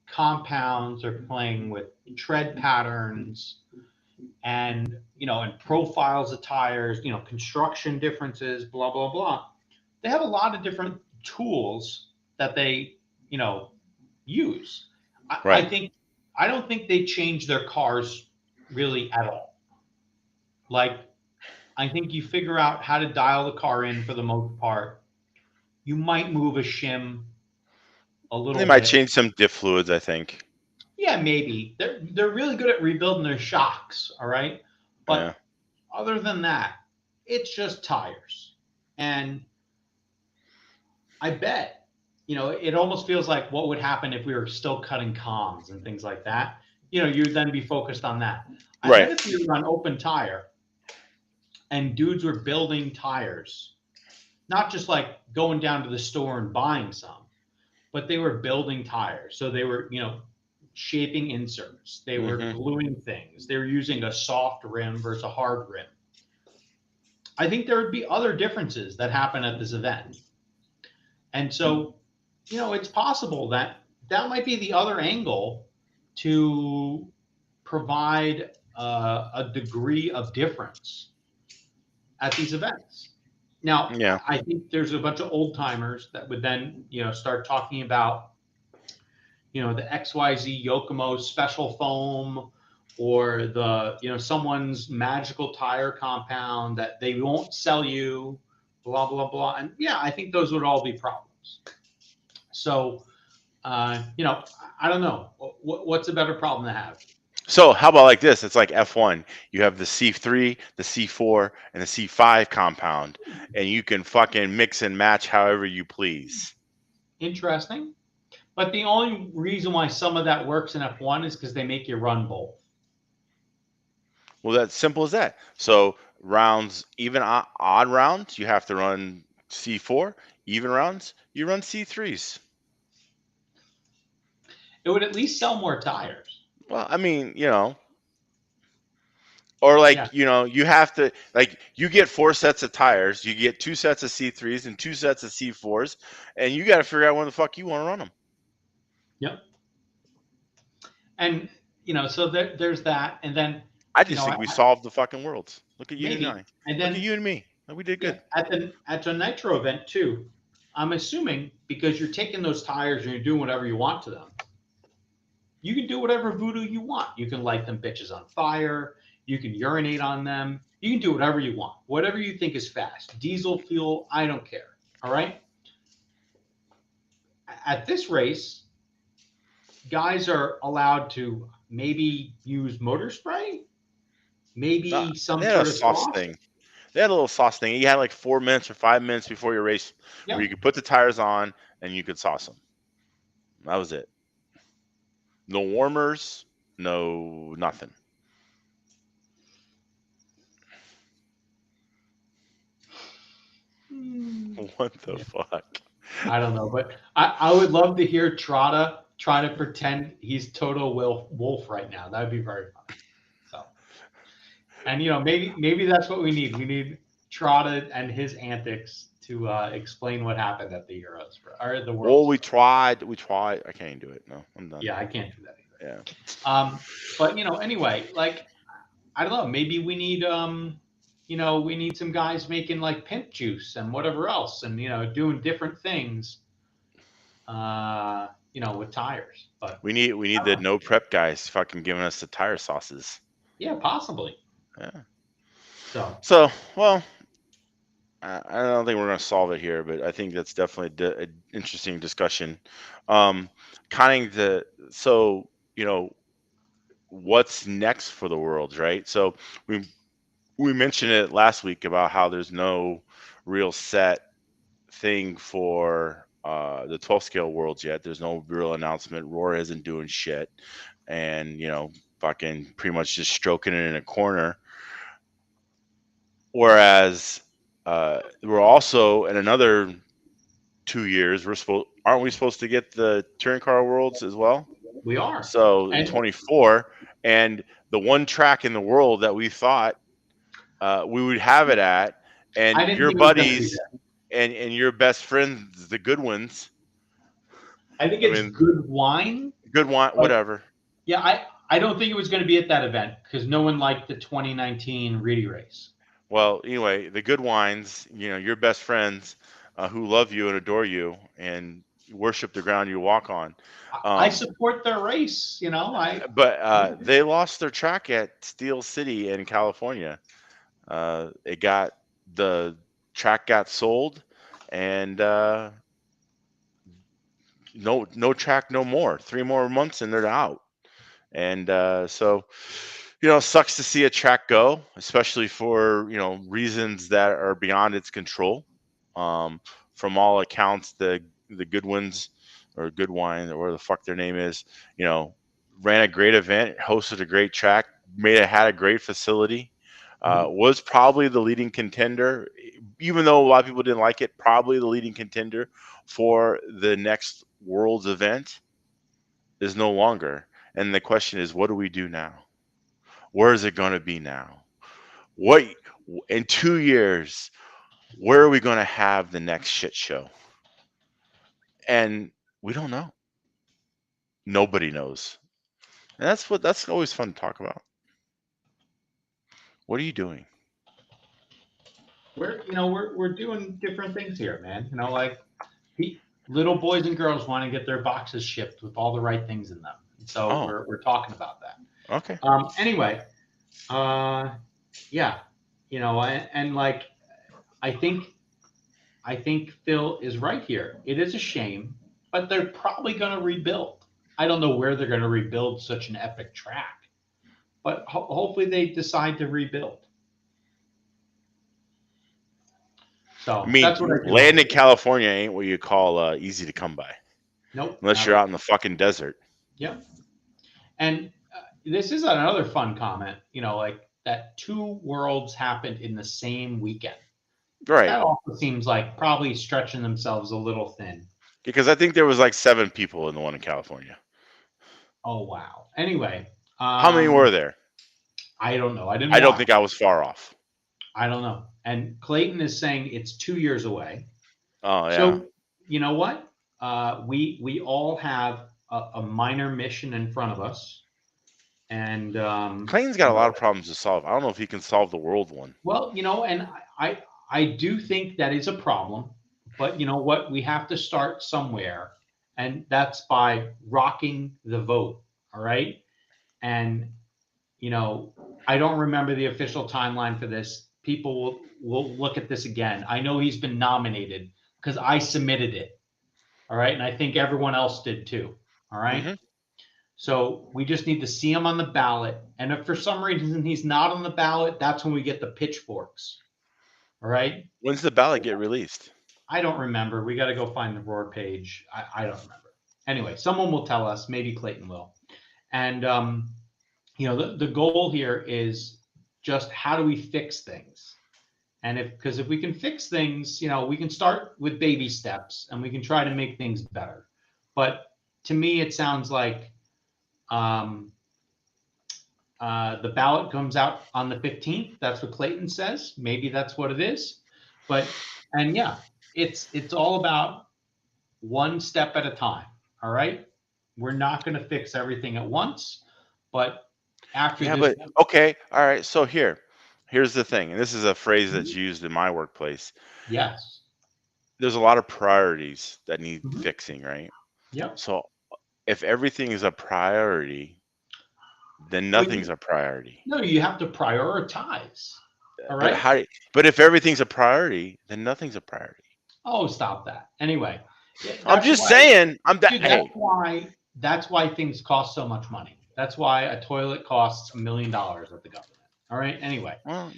Speaker 2: compounds, they're playing with tread patterns and profiles of tires, construction differences, blah, blah, blah. They have a lot of different tools that they, you know, use. I
Speaker 1: Right.
Speaker 2: think I don't think they change their cars really at all. Like I think you figure out how to dial the car in for the most part. You might move a shim a
Speaker 1: They
Speaker 2: little
Speaker 1: might
Speaker 2: bit.
Speaker 1: change some diff fluids, I think.
Speaker 2: Yeah, maybe. They're really good at rebuilding their shocks, all right?
Speaker 1: Yeah.
Speaker 2: But other than that, it's just tires. And I bet it almost feels like what would happen if we were still cutting comms and things like that. You'd then be focused on that. I
Speaker 1: Right.
Speaker 2: bet if we were on open tire and dudes were building tires, not just like going down to the store and buying some, but they were building tires. So they were, shaping inserts. They were
Speaker 1: Hmm.
Speaker 2: gluing things. They were using a soft rim versus a hard rim. I think there would be other differences that happen at this event. And so, it's possible that that might be the other angle to provide a degree of difference at these events. Now,
Speaker 1: Yeah.
Speaker 2: I think there's a bunch of old timers that would then, start talking about, the XYZ Yokomo special foam or someone's magical tire compound that they won't sell you, blah, blah, blah. And yeah, I think those would all be problems. So, I don't know. What's a better problem to have?
Speaker 1: So how about like this? It's like F1. You have the C3, the C4, and the C5 compound, and you can fucking mix and match however you please.
Speaker 2: Interesting. But the only reason why some of that works in F1 is because they make you run both.
Speaker 1: Well, that's simple as that. So rounds, even odd rounds, you have to run C4. Even rounds, you run C3s.
Speaker 2: It would at least sell more tires.
Speaker 1: Well, I mean, or
Speaker 2: Yeah.
Speaker 1: like, you have to, like, you get 4 sets of tires, you get 2 sets of C3s and 2 sets of C4s, and you got to figure out when the fuck you want to run them.
Speaker 2: Yep. And so there's that, and then
Speaker 1: I just think we solved the fucking world. Look at you and
Speaker 2: maybe,
Speaker 1: I.
Speaker 2: and
Speaker 1: Look at
Speaker 2: then
Speaker 1: you and me. We did
Speaker 2: yeah,
Speaker 1: good.
Speaker 2: at the Nitro event too. I'm assuming because you're taking those tires and you're doing whatever you want to them. You can do whatever voodoo you want. You can light them bitches on fire. You can urinate on them. You can do whatever you want. Whatever you think is fast. Diesel fuel, I don't care. All right. At this race, guys are allowed to maybe use motor spray, maybe
Speaker 1: They
Speaker 2: some
Speaker 1: had a
Speaker 2: sort of
Speaker 1: sauce
Speaker 2: sauce.
Speaker 1: thing. They had a little sauce thing. You had like 4 minutes or 5 minutes before your race where you
Speaker 2: Yep.
Speaker 1: could put the tires on and you could sauce them. That was it. No warmers, no nothing. What the
Speaker 2: Yeah.
Speaker 1: fuck?
Speaker 2: I don't know, but I would love to hear Trotta try to pretend he's Toto Wolf right now. That would be very funny. So, and maybe that's what we need. We need Trotta and his antics to explain what happened at the Euros or the
Speaker 1: Well,
Speaker 2: Worlds.
Speaker 1: we tried. We tried. I can't do it. No, I'm done.
Speaker 2: Yeah, I can't do that either.
Speaker 1: Yeah.
Speaker 2: But anyway, like I don't know. Maybe we need we need some guys making like pimp juice and whatever else, and doing different things. With tires. But
Speaker 1: We need
Speaker 2: I don't
Speaker 1: the
Speaker 2: know.
Speaker 1: no prep guys fucking giving us the tire sauces.
Speaker 2: Yeah, possibly.
Speaker 1: Yeah.
Speaker 2: So
Speaker 1: So, well, I don't think we're going to solve it here, but I think that's definitely an interesting discussion. Um, kind of so, what's next for the worlds, right? So we mentioned it last week about how there's no real set thing for the 12 scale worlds yet. There's no real announcement. Roar isn't doing shit, and fucking pretty much just stroking it in a corner. Whereas we're also in another 2 years, aren't we supposed to get the touring car worlds as well?
Speaker 2: we are.
Speaker 1: So in
Speaker 2: And
Speaker 1: 24, and the one track in the world that we thought we would have it at, and
Speaker 2: I didn't
Speaker 1: your
Speaker 2: think it was going to be
Speaker 1: buddies
Speaker 2: there.
Speaker 1: and your best friends, the good ones.
Speaker 2: I think
Speaker 1: I
Speaker 2: it's
Speaker 1: mean,
Speaker 2: good wine.
Speaker 1: good one,
Speaker 2: But
Speaker 1: whatever.
Speaker 2: yeah, I don't think it was going to be at that event because no one liked the 2019 Reedy race.
Speaker 1: Well, anyway, the good wines, your best friends who love you and adore you and worship the ground you walk on.
Speaker 2: I
Speaker 1: Um,
Speaker 2: support their race.
Speaker 1: but they lost their track at Steel City in California. It got the track got sold, and no track no more. 3 more months and they're out. And so, sucks to see a track go, especially for reasons that are beyond its control. From all accounts, the the Goodwins or Goodwine or whatever the fuck their name is, you know, ran a great event, hosted a great track, had a great facility, was probably the leading contender, even though a lot of people didn't like it. Probably the leading contender for the next Worlds event is no longer. And the question is, what do we do now? Where is it going to be now? What in 2 years? Where are we going to have the next shit show? And we don't know. Nobody knows. And that's always fun to talk about. What are you doing?
Speaker 2: We're doing different things here, man. Like little boys and girls want to get their boxes shipped with all the right things in them. So
Speaker 1: Oh,
Speaker 2: we're talking about that.
Speaker 1: okay.
Speaker 2: Anyway, yeah, and like I think Phil is right here. It is a shame, but they're probably going to rebuild. I don't know where they're going to rebuild such an epic track, but hopefully they decide to rebuild. So
Speaker 1: I mean,
Speaker 2: that's what I do.
Speaker 1: land in California ain't what you call easy to come by.
Speaker 2: Nope.
Speaker 1: Unless you're out in the fucking desert.
Speaker 2: Yep. And this is another fun comment. Like that 2 worlds happened in the same weekend.
Speaker 1: Right.
Speaker 2: That also seems like probably stretching themselves a little thin.
Speaker 1: Because I think there was like 7 people in the one in California.
Speaker 2: Oh wow. Anyway,
Speaker 1: how many were there?
Speaker 2: I don't know. I
Speaker 1: don't think I was far off.
Speaker 2: I don't know. And Clayton is saying it's 2 years away.
Speaker 1: Oh yeah.
Speaker 2: So you know what? We all have a minor mission in front of us, and
Speaker 1: Clayton's got a lot of problems to solve. I don't know if he can solve the world one.
Speaker 2: Well, and I do think that is a problem, but you know what? We have to start somewhere, and that's by rocking the vote. All right, and I don't remember the official timeline for this. People will look at this again. I know he's been nominated because I submitted it. All right, and I think everyone else did too. All right.
Speaker 1: Mm-hmm.
Speaker 2: So we just need to see him on the ballot. And if for some reason he's not on the ballot, that's when we get the pitchforks. All right.
Speaker 1: When's the ballot get released?
Speaker 2: I don't remember. We got to go find the Roar page. I don't remember. Anyway, someone will tell us. Maybe Clayton will. And, the goal here is just how do we fix things? And because if we can fix things, we can start with baby steps and we can try to make things better. But to me, it sounds like the ballot comes out on the 15th. That's what Clayton says. Maybe that's what it is. It's all about one step at a time. All right. We're not going to fix everything at once, but after this.
Speaker 1: But okay. All right. So here's the thing. And this is a phrase that's used in my workplace.
Speaker 2: Yes.
Speaker 1: There's a lot of priorities that need fixing, right?
Speaker 2: Yep.
Speaker 1: So if everything is a priority, then nothing's a priority.
Speaker 2: No, you have to prioritize. All right.
Speaker 1: But if everything's a priority, then nothing's a priority.
Speaker 2: Oh, stop that. Anyway,
Speaker 1: I'm just saying.
Speaker 2: That's why things cost so much money. That's why a toilet costs $1 million at the government. All right. Anyway.
Speaker 1: Well,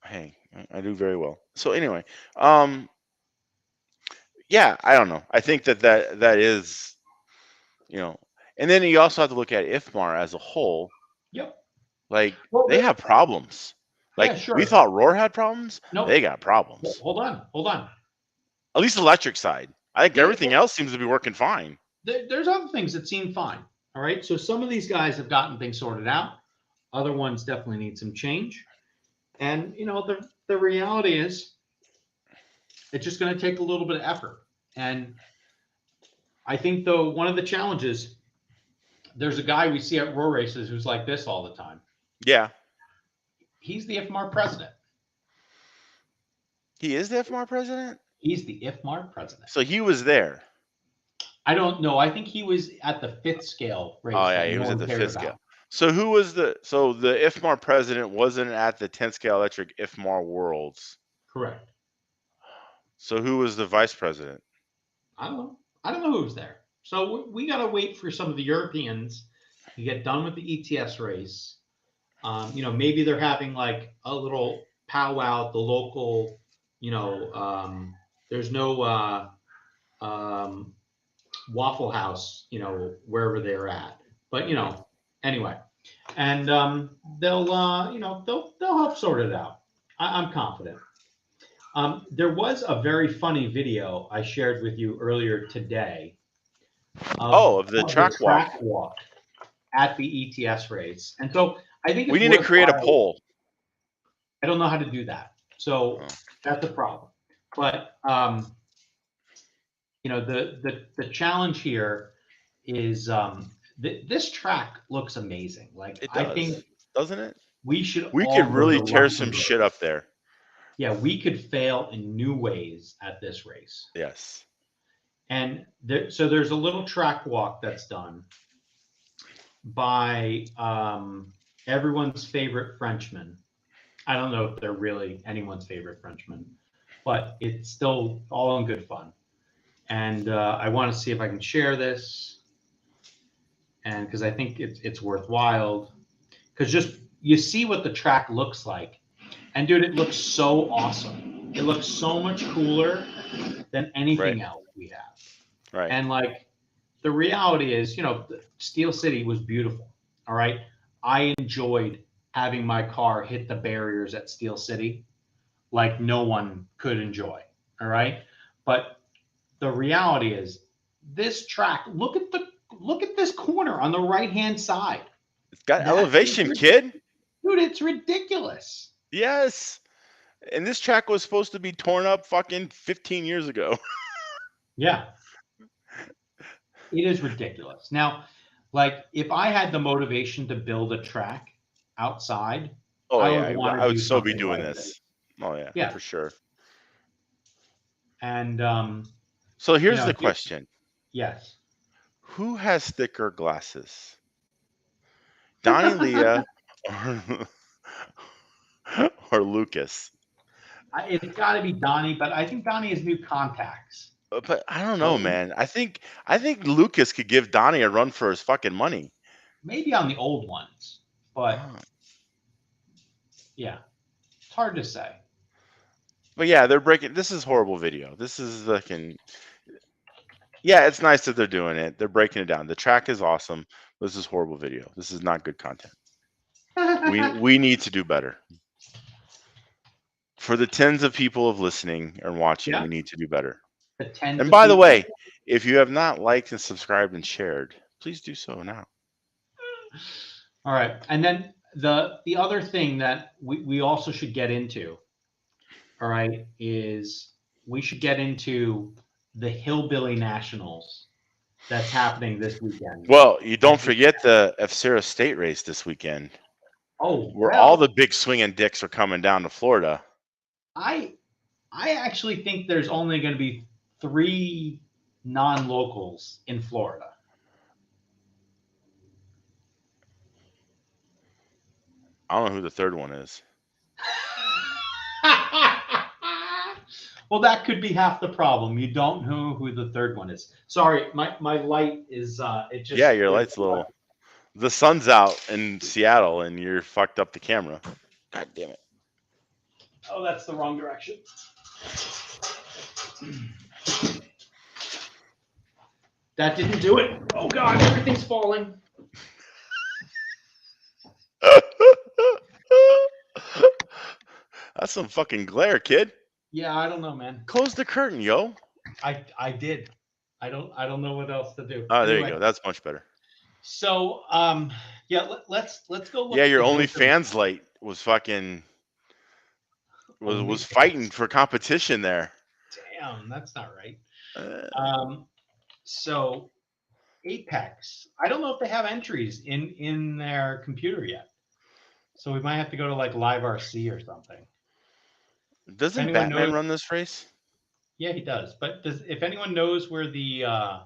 Speaker 1: hey, I do very well. So anyway, yeah, I don't know. I think that is, and then you also have to look at IFMAR as a whole.
Speaker 2: Yep.
Speaker 1: Like they have problems. Like
Speaker 2: sure.
Speaker 1: We thought Roar had problems.
Speaker 2: No,
Speaker 1: they got problems.
Speaker 2: Hold on.
Speaker 1: At least the electric side. I think everything else seems to be working fine.
Speaker 2: There's other things that seem fine. All right. So some of these guys have gotten things sorted out. Other ones definitely need some change. And the reality is it's just going to take a little bit of effort. And I think though one of the challenges, there's a guy we see at Roar races who's like this all the time.
Speaker 1: Yeah.
Speaker 2: He's the IFMAR president.
Speaker 1: He is the IFMAR president?
Speaker 2: He's the IFMAR president.
Speaker 1: So he was there.
Speaker 2: I don't know. I think he was at the 5th scale race.
Speaker 1: Oh yeah, he was at the 5th scale. So who was the IFMAR president wasn't at the 10th scale electric IFMAR Worlds?
Speaker 2: Correct.
Speaker 1: So who was the vice president?
Speaker 2: I don't know who was there. So we got to wait for some of the Europeans to get done with the ETS race. Maybe they're having like a little powwow at the local, there's no Waffle House, wherever they're at. But anyway, and they'll help sort it out. I'm confident. There was a very funny video I shared with you earlier today
Speaker 1: of the
Speaker 2: of the
Speaker 1: track walk.
Speaker 2: track walk at the ETS race, and so I think
Speaker 1: We
Speaker 2: it's
Speaker 1: need to create a
Speaker 2: worthwhile.
Speaker 1: poll.
Speaker 2: I don't know how to do that, so that's a problem. But the challenge here is this track looks amazing. Like
Speaker 1: It
Speaker 2: I
Speaker 1: does,
Speaker 2: think
Speaker 1: doesn't it?
Speaker 2: we should
Speaker 1: We could
Speaker 2: all go
Speaker 1: really
Speaker 2: to
Speaker 1: tear some
Speaker 2: Luxembourg.
Speaker 1: shit up there.
Speaker 2: Yeah, we could fail in new ways at this race.
Speaker 1: Yes.
Speaker 2: And so there's a little track walk that's done by everyone's favorite Frenchman. I don't know if they're really anyone's favorite Frenchman, but it's still all in good fun. And I want to see if I can share this, and because I think it's worthwhile. Because just you see what the track looks like, and dude, it looks so awesome. It looks so much cooler than anything else we have.
Speaker 1: Right.
Speaker 2: And like the reality is, Steel City was beautiful. All right. I enjoyed having my car hit the barriers at Steel City like no one could enjoy. All right. But the reality is this track, look at this corner on the right-hand side.
Speaker 1: It's got elevation, kid.
Speaker 2: Dude, it's ridiculous.
Speaker 1: Yes. And this track was supposed to be torn up fucking 15 years ago.
Speaker 2: Yeah. It is ridiculous. Now, like if I had the motivation to build a track outside,
Speaker 1: I would so be
Speaker 2: something
Speaker 1: doing
Speaker 2: like
Speaker 1: this. Oh
Speaker 2: Yeah.
Speaker 1: for sure.
Speaker 2: And
Speaker 1: so here's the question.
Speaker 2: Yes.
Speaker 1: Who has thicker glasses? Donnie Leah or Lucas?
Speaker 2: It's got to be Donnie, but I think Donnie has new contacts.
Speaker 1: But I don't know, man. I think Lucas could give Donnie a run for his fucking money.
Speaker 2: Maybe on the old ones, but yeah, it's hard to say.
Speaker 1: But yeah, they're breaking. This is horrible video. This is fucking. Yeah, it's nice that they're doing it. They're breaking it down. The track is awesome. This is horrible video. This is not good content. we need to do better. For the tens of people of listening and watching, we need to do better. And by the way, if you have not liked and subscribed and shared, please do so now.
Speaker 2: All right. And then the other thing that we also should get into, all right, is we should get into the Hillbilly Nationals that's happening this weekend.
Speaker 1: Well, you don't forget the F-Sierra State race this weekend.
Speaker 2: Oh,
Speaker 1: where all the big swinging dicks are coming down to Florida.
Speaker 2: I actually think there's only going to be 3 non-locals in Florida.
Speaker 1: I don't know who the third one is.
Speaker 2: Well, that could be half the problem. You don't know who the third one is. Sorry, my light is it just
Speaker 1: your light's a little. The sun's out in Seattle and you're fucked up the camera. God damn it.
Speaker 2: Oh, that's the wrong direction. That didn't do it. Oh God, everything's falling.
Speaker 1: That's some fucking glare, kid.
Speaker 2: Yeah, I don't know, man.
Speaker 1: Close the curtain, yo.
Speaker 2: I did. I don't know what else to do.
Speaker 1: Oh, there you go. That's much better.
Speaker 2: So, yeah, let's go look.
Speaker 1: Yeah, your OnlyFans light was fucking was fighting for competition there.
Speaker 2: Damn, that's not right. So Apex, I don't know if they have entries in their computer yet. So we might have to go to like Live RC or something.
Speaker 1: Doesn't Batman run this race?
Speaker 2: Yeah, he does. But if anyone knows where the I'm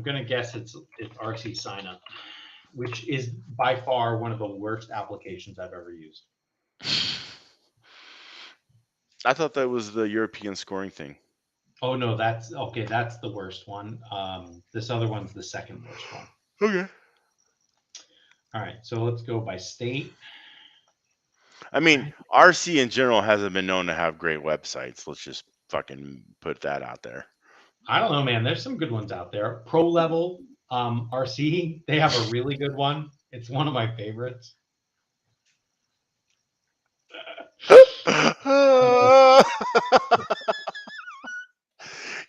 Speaker 2: gonna guess it's RC sign up, which is by far one of the worst applications I've ever used.
Speaker 1: I thought that was the European scoring thing.
Speaker 2: Oh no, that's okay. That's the worst one. This other one's the second worst one.
Speaker 1: Okay.
Speaker 2: All right, so let's go by state.
Speaker 1: I mean, RC in general hasn't been known to have great websites. Let's just fucking put that out there.
Speaker 2: I don't know, man. There's some good ones out there. Pro Level RC, they have a really good one. It's one of my favorites.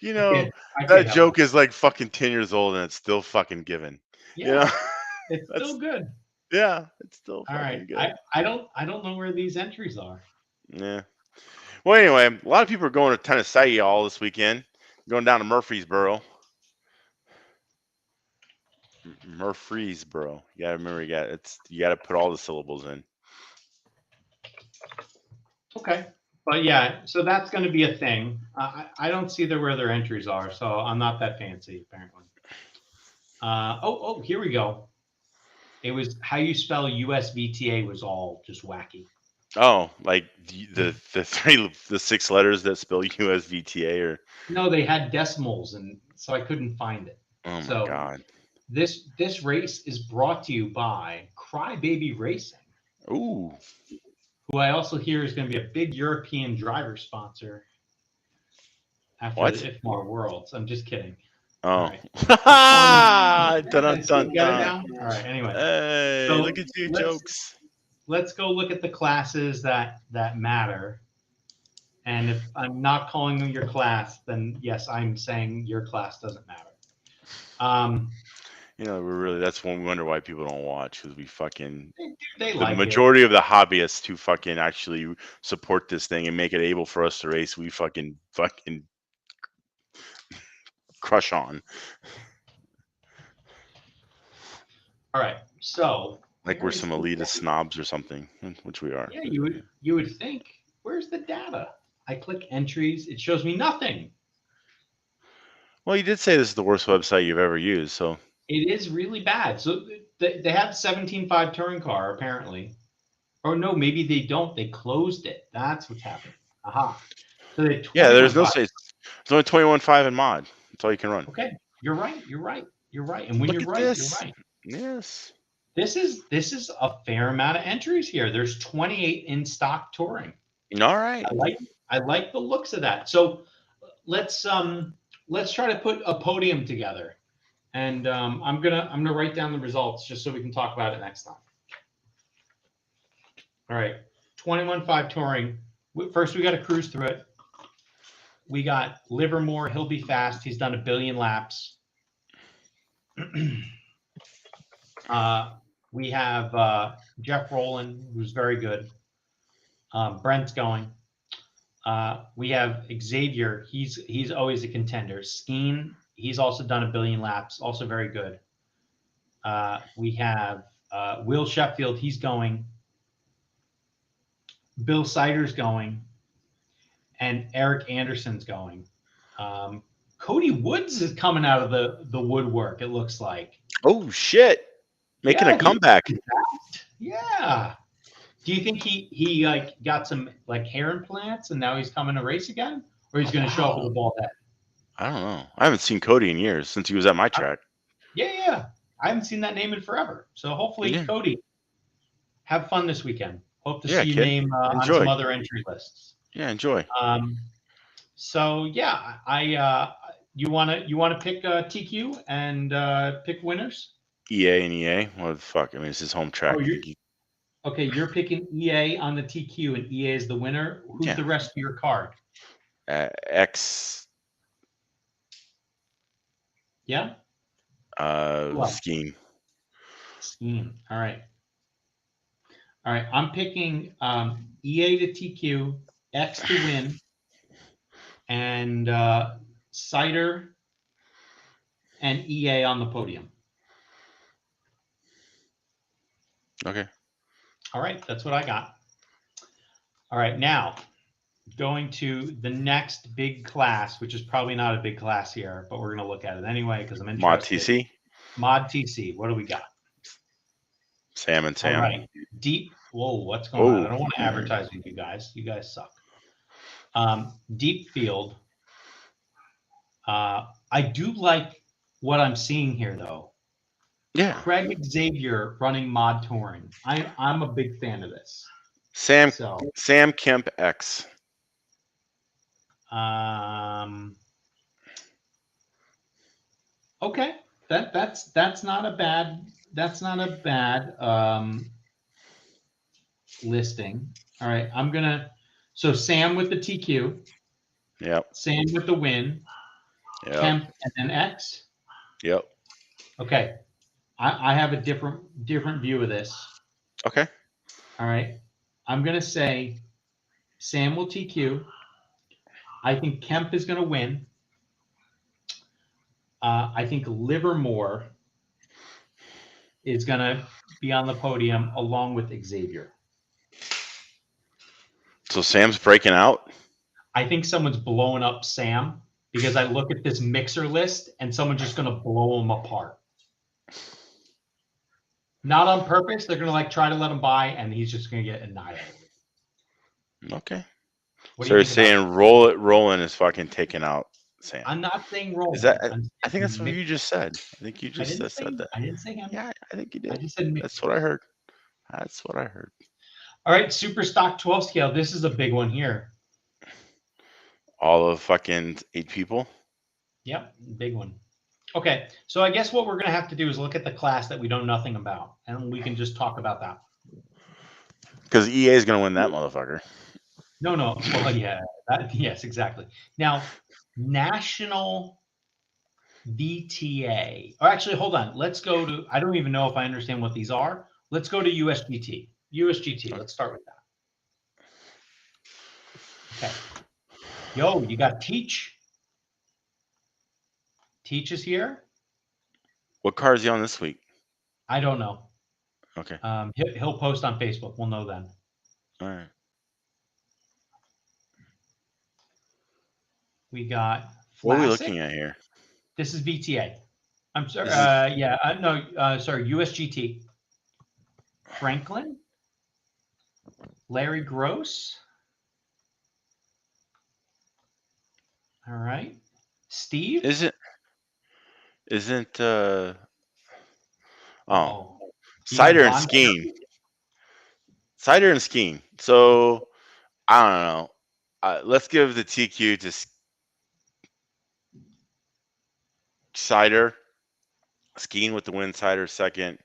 Speaker 1: You know,
Speaker 2: I
Speaker 1: that
Speaker 2: can't help
Speaker 1: joke
Speaker 2: it.
Speaker 1: is like fucking 10 years old and it's still fucking given.
Speaker 2: Yeah,
Speaker 1: You know?
Speaker 2: it's still good.
Speaker 1: Yeah, it's still
Speaker 2: All right.
Speaker 1: fucking good.
Speaker 2: I don't know where these entries are.
Speaker 1: Yeah. Well, anyway, a lot of people are going to Tennessee all this weekend, going down to Murfreesboro. Murfreesboro. You gotta remember, you gotta put all the syllables in.
Speaker 2: Okay. But yeah, so that's going to be a thing. I don't see where their entries are, so I'm not that fancy, apparently. Here we go. It was how you spell USVTA was all just wacky.
Speaker 1: Oh, like the 6 letters that spell USVTA, or
Speaker 2: No, they had decimals, and so I couldn't find it.
Speaker 1: oh my
Speaker 2: So
Speaker 1: god.
Speaker 2: this race is brought to you by Crybaby Racing,
Speaker 1: Ooh.
Speaker 2: who I also hear is going to be a big European driver sponsor after
Speaker 1: What?
Speaker 2: the IFMAR Worlds. I'm just kidding.
Speaker 1: Oh.
Speaker 2: All right.
Speaker 1: Dun, dun,
Speaker 2: Get it
Speaker 1: dun.
Speaker 2: now? All right. Anyway,
Speaker 1: Hey,
Speaker 2: so
Speaker 1: look at you, jokes.
Speaker 2: let's go look at the classes that matter. And if I'm not calling them your class, then yes, I'm saying your class doesn't matter.
Speaker 1: You know, that's when we wonder why people don't watch, because we fucking
Speaker 2: They
Speaker 1: the
Speaker 2: like
Speaker 1: majority of the hobbyists who fucking actually support this thing and make it able for us to race, we fucking crush on.
Speaker 2: All right, so
Speaker 1: Like we're some elitist snobs or something, which we are.
Speaker 2: Yeah, you would think. Where's the data? I click entries. It shows me nothing.
Speaker 1: Well, you did say this is the worst website you've ever used, so
Speaker 2: It is really bad. So they have 17.5 touring car apparently, or no, maybe they don't. They closed it. That's what's happening. Aha. So they
Speaker 1: yeah, there's no
Speaker 2: 21.5.
Speaker 1: say. There's only 21.5 in mod. That's all you can run.
Speaker 2: Okay, you're right. You're right. You're right. And when
Speaker 1: Look
Speaker 2: you're
Speaker 1: at
Speaker 2: right,
Speaker 1: this.
Speaker 2: you're right.
Speaker 1: Yes.
Speaker 2: This is a fair amount of entries here. There's 28 in stock touring.
Speaker 1: All right.
Speaker 2: I like the looks of that. So let's try to put a podium together, and I'm gonna write down the results just so we can talk about it next time. All right, 21.5 touring. First, we got to cruise through it. We got Livermore. He'll be fast. He's done 1 billion laps. We have Jeff Rowland, who's very good. Brent's going. We have Xavier. He's always a contender. Skeen. He's also done 1 billion laps. Also very good. We have Will Sheffield. He's going. Bill Sider's going. And Eric Anderson's going. Cody Woods is coming out of the woodwork, it looks like.
Speaker 1: Oh, shit. Making a comeback.
Speaker 2: Yeah. Do you think he like got some like hair implants and now he's coming to race again? Or he's going to show up with a bald head?
Speaker 1: I don't know. I haven't seen Cody in years since he was at my track.
Speaker 2: Yeah. I haven't seen that name in forever. So hopefully, Cody, have fun this weekend. Hope to see you name on some other entry lists.
Speaker 1: Yeah, enjoy.
Speaker 2: So yeah, you wanna pick TQ and pick winners?
Speaker 1: EA and EA. What the fuck? I mean, it's his home track.
Speaker 2: Okay, you're picking EA on the TQ, and EA is the winner. Who's the rest of your card?
Speaker 1: X.
Speaker 2: Yeah.
Speaker 1: Scheme.
Speaker 2: Scheme. All right. I'm picking EA to TQ, X to win, and Cider and EA on the podium.
Speaker 1: Okay.
Speaker 2: All right, that's what I got. All right, now going to the next big class, which is probably not a big class here, but we're going to look at it anyway because I'm interested.
Speaker 1: Mod TC?
Speaker 2: Mod TC. What do we got?
Speaker 1: Sam and Sam.
Speaker 2: All right. Deep. Whoa, what's going on? I don't want to advertise with you guys. You guys suck. Deep field. I do like what I'm seeing here, though.
Speaker 1: Yeah.
Speaker 2: Craig Xavier running mod touring. I'm a big fan of this.
Speaker 1: Sam Kemp X.
Speaker 2: Okay, that's not a bad listing. All right, so Sam with the TQ,
Speaker 1: Yep.
Speaker 2: Sam with the win,
Speaker 1: Yep.
Speaker 2: Kemp, and then X.
Speaker 1: Yep.
Speaker 2: Okay, I have a different view of this.
Speaker 1: Okay.
Speaker 2: All right, I'm gonna say Sam will TQ. I think Kemp is gonna win. I think Livermore is gonna be on the podium along with Xavier.
Speaker 1: So Sam's breaking out.
Speaker 2: I think someone's blowing up Sam because I look at this mixer list and someone's just going to blow him apart. Not on purpose. They're going to try to let him by, and he's just going to get annihilated.
Speaker 1: Okay.
Speaker 2: What
Speaker 1: So
Speaker 2: do
Speaker 1: you're
Speaker 2: you think
Speaker 1: saying Roland is fucking taking out Sam?
Speaker 2: I'm not saying Roland.
Speaker 1: Is that? I think that's what you just said. I think you just said that.
Speaker 2: I didn't say him.
Speaker 1: Yeah, I think you
Speaker 2: I
Speaker 1: did.
Speaker 2: just said mixer.
Speaker 1: That's what I heard. That's what I heard.
Speaker 2: All right, super stock 12 scale. This is a big one here.
Speaker 1: All of fucking 8 people.
Speaker 2: Yep, big one. Okay, so I guess what we're going to have to do is look at the class that we know nothing about, and we can just talk about that.
Speaker 1: Because EA is going to win that motherfucker.
Speaker 2: No. Well, yeah. Yes, exactly. Now, National VTA. Or actually, hold on. Let's go to, I don't even know if I understand what these are. Let's go to USGT. USGT. Let's start with that. Okay. Yo, you got Teach. Teach is here.
Speaker 1: What car is he on this week?
Speaker 2: I don't know.
Speaker 1: Okay.
Speaker 2: He'll post on Facebook. We'll know then.
Speaker 1: All right.
Speaker 2: We got Flassic.
Speaker 1: What are we looking at here?
Speaker 2: This is VTA. I'm sorry. Sorry. USGT. Franklin. Larry Gross. All right. Steve.
Speaker 1: Isn't
Speaker 2: Cider
Speaker 1: and skiing. Cider and skiing. So I don't know. Let's give the TQ to Cider. Skiing with the win. Cider second.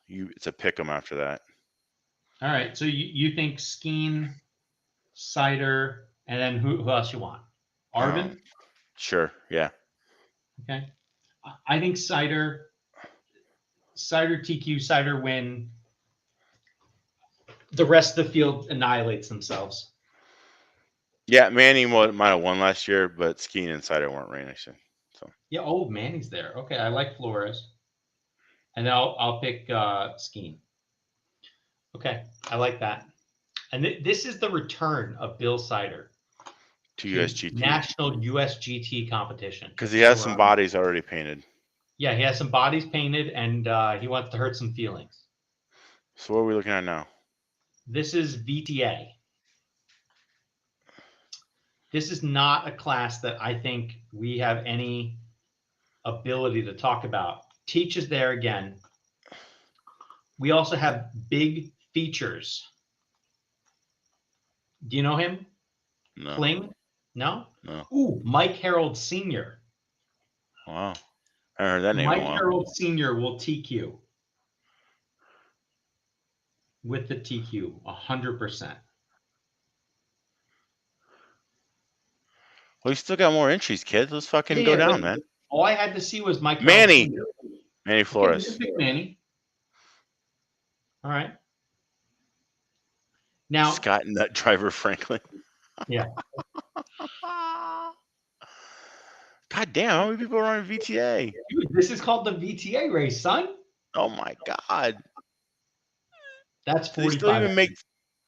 Speaker 1: It's a pick 'em after that.
Speaker 2: All right. So you think skiing, Cider, and then who else you want? Arvin?
Speaker 1: Sure. Yeah.
Speaker 2: Okay. I think Cider TQ, Cider win. The rest of the field annihilates themselves.
Speaker 1: Yeah, Manny might have won last year, but skiing and Cider weren't right next year. So
Speaker 2: yeah. Oh, Manny's there. Okay, I like Flores, and I'll pick skiing. Okay, I like that. And this is the return of Bill Cider
Speaker 1: to USGT
Speaker 2: National USGT competition
Speaker 1: because he has some bodies already painted.
Speaker 2: Yeah, he has some bodies painted, and he wants to hurt some feelings.
Speaker 1: So what are we looking at now?
Speaker 2: This is VTA. This is not a class that I think we have any ability to talk about. Teach is there again. We also have Big Features. Do you know him?
Speaker 1: No.
Speaker 2: Kling? No?
Speaker 1: No.
Speaker 2: Ooh, Mike Harold Sr.
Speaker 1: Wow. I heard that name.
Speaker 2: Mike Harold Sr. will TQ. With the TQ, 100%.
Speaker 1: Well, you still got more entries, kid. Let's fucking go down, man.
Speaker 2: All I had to see was Mike
Speaker 1: Manny Flores.
Speaker 2: Okay, pick Manny. All right. Now
Speaker 1: Scott Nut Driver Franklin.
Speaker 2: Yeah.
Speaker 1: God damn, how many people are on VTA?
Speaker 2: Dude, this is called the VTA race, son.
Speaker 1: Oh my god.
Speaker 2: That's 45.
Speaker 1: Do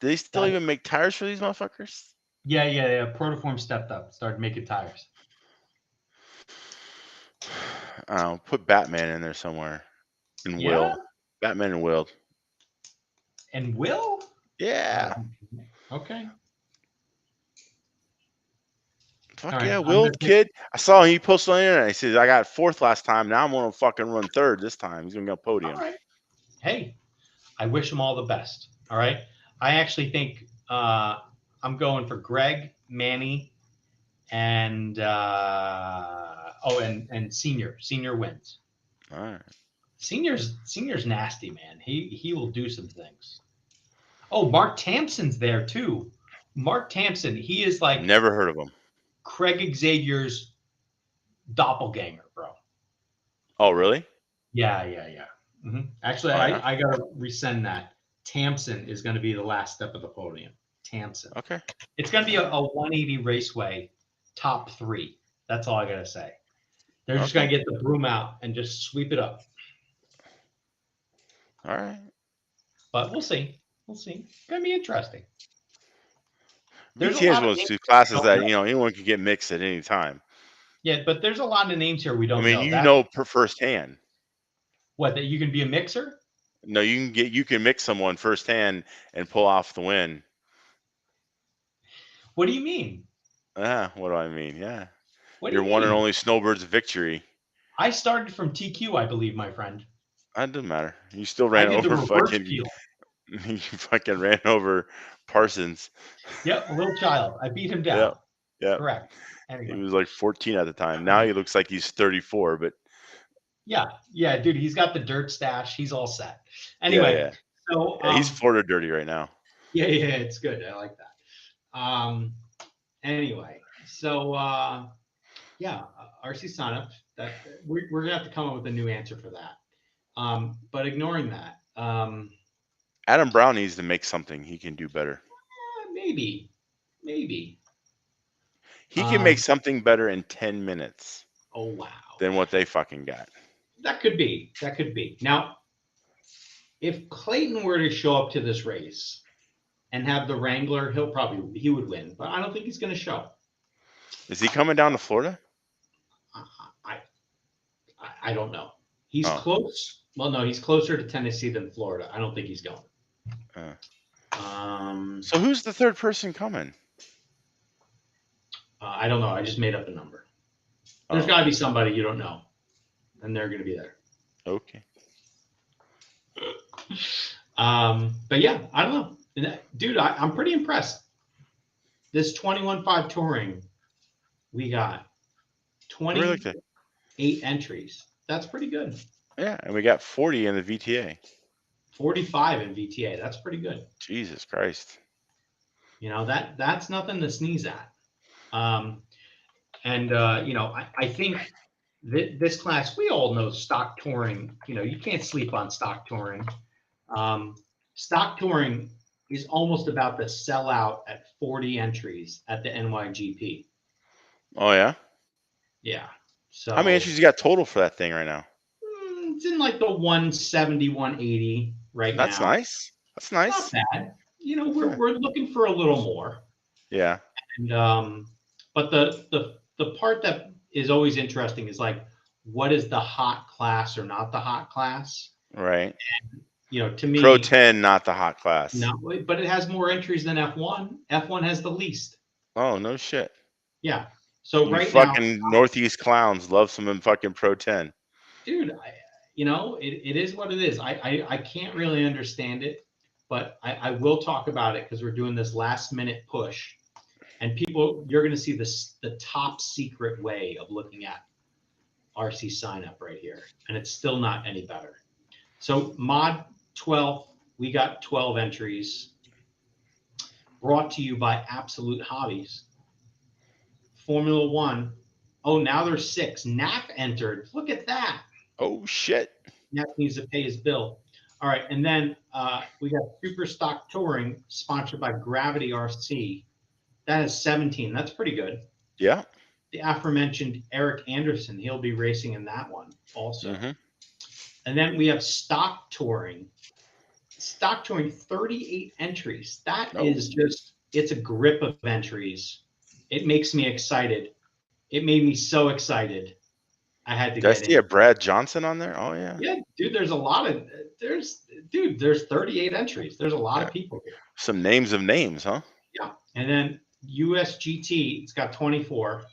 Speaker 1: they still even make tires for these motherfuckers?
Speaker 2: Yeah. Protoform stepped up, started making tires.
Speaker 1: I don't know, put Batman in there somewhere. And Will. Batman and Will.
Speaker 2: And Will?
Speaker 1: Yeah.
Speaker 2: Okay.
Speaker 1: Fuck yeah, Will, kid. I saw him. He posted on the internet. He says, I got 4th last time. Now I'm going to fucking run 3rd this time. He's going to go podium.
Speaker 2: All right. Hey, I wish him all the best. All right. I actually think I'm going for Greg, Manny, and and senior wins.
Speaker 1: All right.
Speaker 2: Senior's nasty, man. He will do some things. Oh, Mark Tampson's there too. Mark Tampson, he is like
Speaker 1: Never heard of him.
Speaker 2: Craig Xavier's doppelganger, bro.
Speaker 1: Oh, really?
Speaker 2: Yeah. Actually,
Speaker 1: Oh, yeah.
Speaker 2: I gotta resend that. Tampson is going to be the last step of the podium. Tampson.
Speaker 1: Okay.
Speaker 2: It's going to be a 180 Raceway top 3. That's all I gotta say. They're just going to get the broom out and just sweep it up.
Speaker 1: All right.
Speaker 2: But we'll see. We'll see. It's going to be interesting. There's a
Speaker 1: VTA is
Speaker 2: lot
Speaker 1: one
Speaker 2: of
Speaker 1: of those
Speaker 2: names
Speaker 1: two classes
Speaker 2: we
Speaker 1: that
Speaker 2: don't know.
Speaker 1: anyone can get mixed at any time.
Speaker 2: Yeah, but there's a lot of names here we
Speaker 1: I
Speaker 2: don't
Speaker 1: mean,
Speaker 2: know.
Speaker 1: you know firsthand.
Speaker 2: What, that you can be a mixer?
Speaker 1: No, you can mix someone firsthand and pull off the win.
Speaker 2: What do you mean?
Speaker 1: What do I mean? Yeah.
Speaker 2: What do
Speaker 1: Your
Speaker 2: you
Speaker 1: one and
Speaker 2: mean?
Speaker 1: only Snowbird's victory.
Speaker 2: I started from TQ, I believe, my friend.
Speaker 1: That doesn't matter. You still
Speaker 2: I
Speaker 1: ran
Speaker 2: did the
Speaker 1: over
Speaker 2: reverse
Speaker 1: fucking.
Speaker 2: peel.
Speaker 1: You fucking ran over Parsons.
Speaker 2: Yep, a little child. I beat him down.
Speaker 1: Yep. Yep.
Speaker 2: Correct.
Speaker 1: He
Speaker 2: Anyway.
Speaker 1: was like 14 at the time. Now he looks like he's 34, but
Speaker 2: Yeah, dude, he's got the dirt stash. He's all set. Anyway,
Speaker 1: yeah.
Speaker 2: so
Speaker 1: Yeah, he's Florida dirty right now.
Speaker 2: yeah, it's good. I like that. Anyway, so yeah, RC signup. That we're gonna have to come up with a new answer for that. But ignoring that,
Speaker 1: Adam Brown needs to make something he can do better.
Speaker 2: maybe.
Speaker 1: He can make something better in 10 minutes
Speaker 2: Oh wow.
Speaker 1: than what they fucking got.
Speaker 2: That could be. Now, if Clayton were to show up to this race and have the Wrangler, he would win. But I don't think he's going to show.
Speaker 1: Is he coming down to Florida?
Speaker 2: I don't know. He's close. Well, no, he's closer to Tennessee than Florida. I don't think he's going.
Speaker 1: So who's the third person coming?
Speaker 2: I don't know. I just made up a number. There's got to be somebody you don't know, and they're going to be there.
Speaker 1: Okay.
Speaker 2: But yeah, I don't know. Dude, I'm pretty impressed. This 21.5 touring, we got 28 entries. That's pretty good.
Speaker 1: Yeah, and we got 40 in the VTA.
Speaker 2: 45 in VTA. That's pretty good.
Speaker 1: Jesus Christ.
Speaker 2: You know, that's nothing to sneeze at. You know, I think this class, we all know stock touring, you know, you can't sleep on stock touring. Stock touring is almost about to sell out at 40 entries at the NYGP.
Speaker 1: Oh, yeah?
Speaker 2: Yeah. So
Speaker 1: how many entries you got total for that thing right now?
Speaker 2: It's in like the 170, 180 right now.
Speaker 1: That's nice. That's nice.
Speaker 2: Not bad. You know, we're looking for a little more.
Speaker 1: Yeah.
Speaker 2: And but the part that is always interesting is like, what is the hot class or not the hot class?
Speaker 1: Right.
Speaker 2: And, you know, to me,
Speaker 1: Pro 10, not the hot class.
Speaker 2: No, but it has more entries than F1. F1 has the least.
Speaker 1: Oh, no shit.
Speaker 2: Yeah. So
Speaker 1: you
Speaker 2: right
Speaker 1: fucking
Speaker 2: now,
Speaker 1: Northeast clowns love some fucking Pro 10.
Speaker 2: Dude, you know, it is what it is. I can't really understand it, but I will talk about it because we're doing this last minute push. And people, you're going to see the top secret way of looking at RC sign up right here. And it's still not any better. So mod 12, we got 12 entries brought to you by Absolute Hobbies. Formula One. Oh, now there's 6. Knapp entered. Look at that.
Speaker 1: Oh, shit.
Speaker 2: Knapp needs to pay his bill. All right. And then we got Super Stock Touring sponsored by Gravity RC. That is 17. That's pretty good.
Speaker 1: Yeah.
Speaker 2: The aforementioned Eric Anderson, he'll be racing in that one also. Mm-hmm. And then we have Stock Touring. Stock Touring, 38 entries. That is just, it's a grip of entries. It makes me excited. It made me so excited. I had to
Speaker 1: Did I
Speaker 2: get
Speaker 1: see a Brad Johnson on there? Oh, yeah.
Speaker 2: Yeah, dude, there's a lot of, there's 38 entries. There's a lot of people here.
Speaker 1: Some names of names, huh?
Speaker 2: Yeah. And then USGT, it's got 24.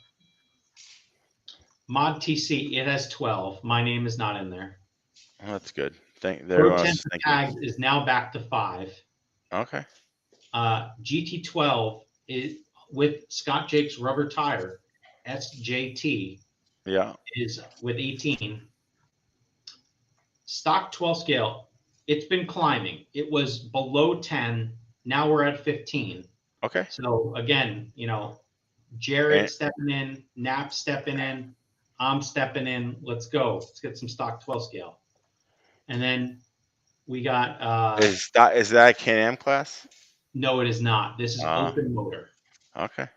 Speaker 2: Mod TC, it has 12. My name is not in there.
Speaker 1: Oh, that's good.
Speaker 2: Pro 10 tags is now back to 5.
Speaker 1: Okay.
Speaker 2: GT12 is, with Scott Jake's rubber tire, SJT,
Speaker 1: Yeah.
Speaker 2: is with 18. Stock 12 scale, it's been climbing. It was below 10. Now we're at 15.
Speaker 1: Okay.
Speaker 2: So again, Jared
Speaker 1: And
Speaker 2: stepping in, Knapp stepping in, I'm stepping in. Let's go. Let's get some stock 12 scale. And then we got
Speaker 1: is that a Can-Am class?
Speaker 2: no, it is not. This is open motor.
Speaker 1: Okay.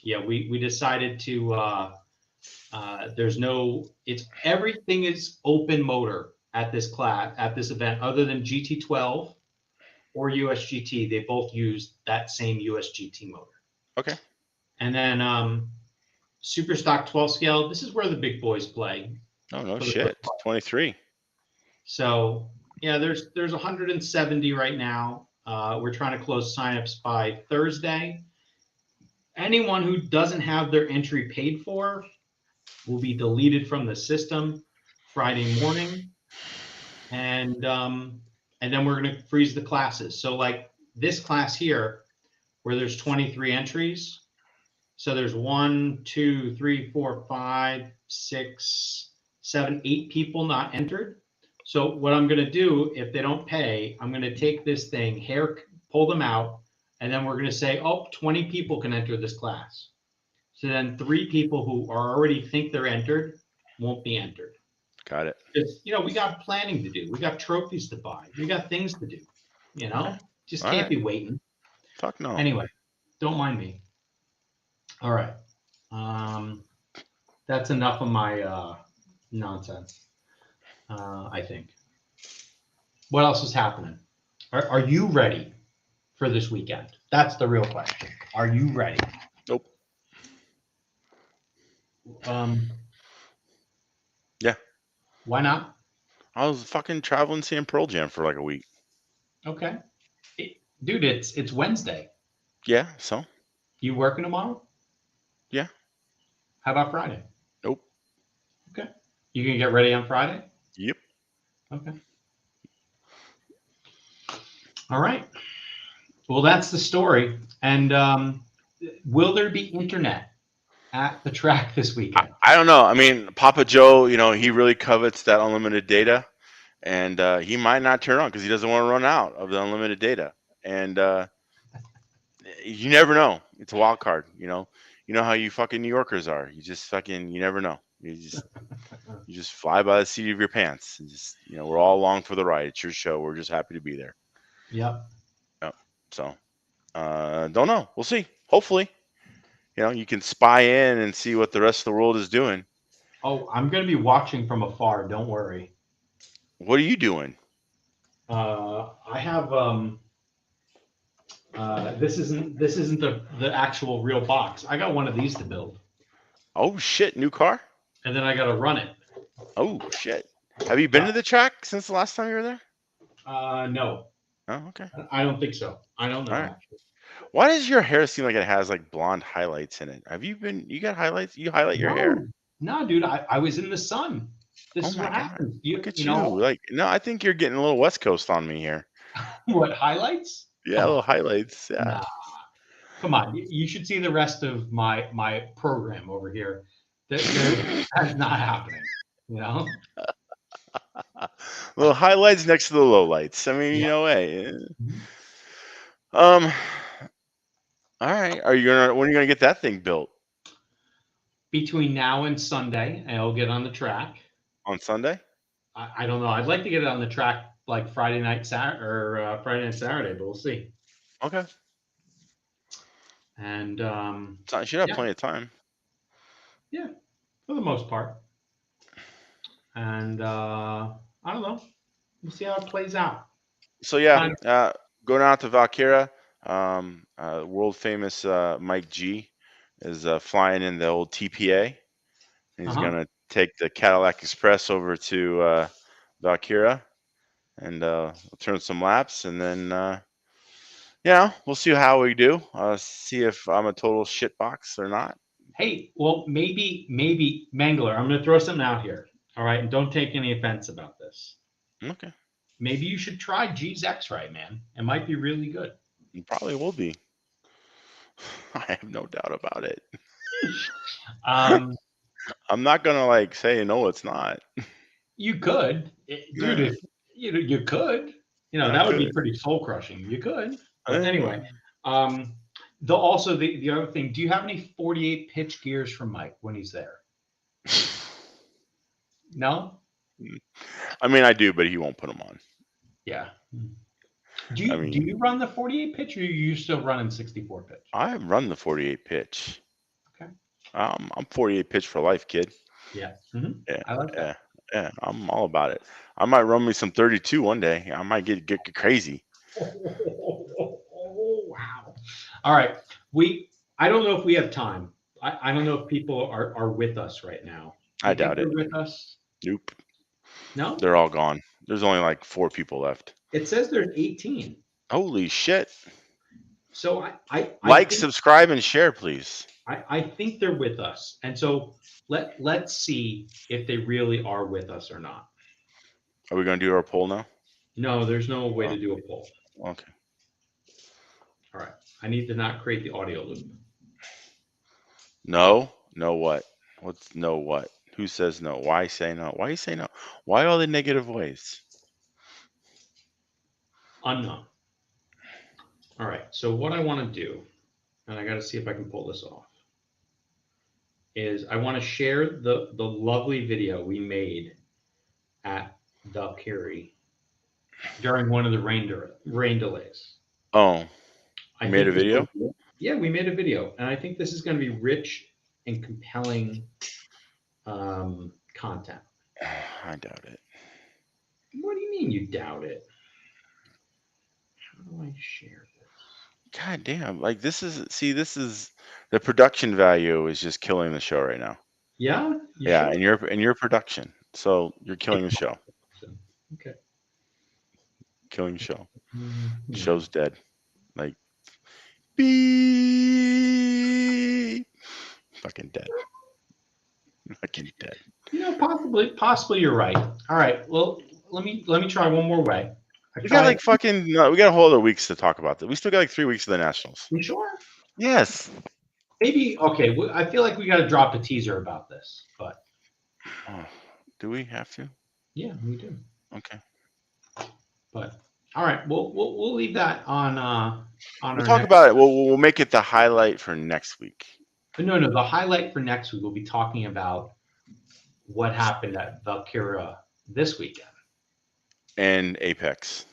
Speaker 2: Yeah, we decided to there's no everything is open motor at this event other than GT12 or USGT. They both use that same USGT motor.
Speaker 1: Okay.
Speaker 2: And then super stock 12 scale, this is where the big boys play.
Speaker 1: Oh, no shit. 23.
Speaker 2: So yeah, there's 170 right now. We're trying to close signups by Thursday. Anyone who doesn't have their entry paid for will be deleted from the system Friday morning, and then we're going to freeze the classes. So like this class here, where there's 23 entries. So there's 1, 2, 3, 4, 5, 6, 7, 8 people not entered. So what I'm going to do, if they don't pay, I'm going to take this thing, pull them out, and then we're going to say, 20 people can enter this class. So then 3 people who already think they're entered won't be entered.
Speaker 1: Got it.
Speaker 2: Because, we got planning to do. We got trophies to buy. We got things to do.
Speaker 1: Okay.
Speaker 2: Just
Speaker 1: All
Speaker 2: can't
Speaker 1: right.
Speaker 2: be waiting.
Speaker 1: Fuck no.
Speaker 2: Anyway, don't mind me. All right. That's enough of my nonsense, I think. What else is happening? Are you ready for this weekend? That's the real question. Are you ready?
Speaker 1: Nope. Yeah.
Speaker 2: Why not?
Speaker 1: I was fucking traveling seeing Pearl Jam for like a week.
Speaker 2: Okay. Dude, it's Wednesday.
Speaker 1: Yeah, so?
Speaker 2: You working tomorrow?
Speaker 1: Yeah.
Speaker 2: How about Friday?
Speaker 1: Nope.
Speaker 2: Okay. You gonna get ready on Friday?
Speaker 1: Yep.
Speaker 2: Okay. All right. Well, that's the story. And will there be internet at the track this weekend?
Speaker 1: I don't know. I mean, Papa Joe, he really covets that unlimited data, and he might not turn on because he doesn't want to run out of the unlimited data. And you never know. It's a wild card. You know how you fucking New Yorkers are. You just fucking, you never know. You just fly by the seat of your pants. And just, we're all along for the ride. It's your show. We're just happy to be there.
Speaker 2: Yep.
Speaker 1: So, don't know. We'll see. Hopefully, you can spy in and see what the rest of the world is doing.
Speaker 2: Oh, I'm going to be watching from afar. Don't worry.
Speaker 1: What are you doing?
Speaker 2: I have this isn't the actual real box. I got one of these to build.
Speaker 1: Oh shit, new car?
Speaker 2: And then I got to run it.
Speaker 1: Oh shit. Have you been to the track since the last time you were there?
Speaker 2: No.
Speaker 1: Oh, okay.
Speaker 2: I don't think so. I don't know.
Speaker 1: All right. Why does your hair seem like it has like blonde highlights in it? You got highlights? You highlight your hair?
Speaker 2: No, dude, I was in the sun. This is what happens.
Speaker 1: Look at you. Like, no, I think you're getting a little West Coast on me here.
Speaker 2: What, highlights?
Speaker 1: Yeah, little highlights. Yeah.
Speaker 2: Nah. Come on. You should see the rest of my program over here. That's not happening,
Speaker 1: Little highlights next to the lowlights. I mean, hey. All right. When are you gonna get that thing built?
Speaker 2: Between now and Sunday, I'll get on the track.
Speaker 1: On Sunday?
Speaker 2: I don't know. I'd like to get it on the track like Friday night, Friday and Saturday, but we'll see.
Speaker 1: Okay.
Speaker 2: And
Speaker 1: you should have plenty of time.
Speaker 2: Yeah, for the most part. And I don't know. We'll see how it plays out.
Speaker 1: So yeah, going out to Valkyra. World famous Mike G is flying in the old TPA. He's gonna take the Cadillac Express over to Valkyra and turn some laps, and then we'll see how we do. See if I'm a total shitbox or not.
Speaker 2: Hey, well, maybe Mangler. I'm gonna throw something out here. All right, and don't take any offense about this.
Speaker 1: Okay.
Speaker 2: Maybe you should try G's X-Ray, man. It might be really good.
Speaker 1: It probably will be. I have no doubt about it.
Speaker 2: Um,
Speaker 1: I'm not gonna like say no, it's not.
Speaker 2: you could, dude.
Speaker 1: Yeah,
Speaker 2: If you could,
Speaker 1: I
Speaker 2: that would be
Speaker 1: could.
Speaker 2: pretty soul crushing. You could, but
Speaker 1: Uh,
Speaker 2: anyway. Um, the other thing. Do you have any 48 pitch gears for Mike when he's there? No.
Speaker 1: I mean, I do, but he won't put them on.
Speaker 2: Yeah.
Speaker 1: I
Speaker 2: Do
Speaker 1: mean,
Speaker 2: you run the 48 pitch, or are you still running 64 pitch?
Speaker 1: I run the 48 pitch.
Speaker 2: Okay.
Speaker 1: I'm 48 pitch for life, kid.
Speaker 2: Yeah.
Speaker 1: Yeah,
Speaker 2: I like
Speaker 1: yeah,
Speaker 2: that.
Speaker 1: yeah. I'm all about it. I might run me some 32 one day. I might get crazy.
Speaker 2: Oh, wow. All right. I don't know if we have time. I don't know if people are with us right now. Do
Speaker 1: I
Speaker 2: you think
Speaker 1: doubt
Speaker 2: they're
Speaker 1: it.
Speaker 2: with us?
Speaker 1: Nope.
Speaker 2: No?
Speaker 1: They're all gone. There's only like 4 people left.
Speaker 2: It says there's 18.
Speaker 1: Holy shit.
Speaker 2: So I
Speaker 1: Like,
Speaker 2: think
Speaker 1: subscribe, and share, please.
Speaker 2: I think they're with us. And so let's see if they really are with us or not.
Speaker 1: Are we going to do our poll now?
Speaker 2: No, there's no way
Speaker 1: Oh,
Speaker 2: to do a poll.
Speaker 1: okay.
Speaker 2: All right. I need to not create the audio loop.
Speaker 1: No? No what? What's no what? Who says no? Why say no? Why you say no? Why all the negative ways?
Speaker 2: Unknown. All right. So what I want to do, and I got to see if I can pull this off, is I want to share the lovely video we made at Valkyrie during one of the rain delays.
Speaker 1: Oh,
Speaker 2: I
Speaker 1: you made
Speaker 2: think
Speaker 1: a video?
Speaker 2: Yeah, we made a video, and I think this is going to be rich and compelling content.
Speaker 1: I doubt it.
Speaker 2: What do you mean you doubt it? How do I share this?
Speaker 1: God damn. Like, this is the production value is just killing the show right now.
Speaker 2: Yeah? You
Speaker 1: Yeah,
Speaker 2: sure?
Speaker 1: and your production. So you're killing the show.
Speaker 2: Okay.
Speaker 1: Killing the show.
Speaker 2: Mhm.
Speaker 1: Show's dead. Like, beep. Fucking dead. Fucking dead.
Speaker 2: Possibly you're right. All right. Well, let me try one more way.
Speaker 1: We got like fucking. We got a whole other weeks to talk about this. We still got like 3 weeks of the Nationals.
Speaker 2: You sure?
Speaker 1: Yes.
Speaker 2: Maybe. Okay. I feel like we got to drop a teaser about this, but
Speaker 1: Oh, do we have to?
Speaker 2: yeah, we do.
Speaker 1: Okay.
Speaker 2: But all right, we'll leave that on
Speaker 1: We'll talk about it. We'll make it the highlight for next week.
Speaker 2: No, the highlight for next week, we'll be talking about what happened at Valkyrie this weekend.
Speaker 1: And Apex.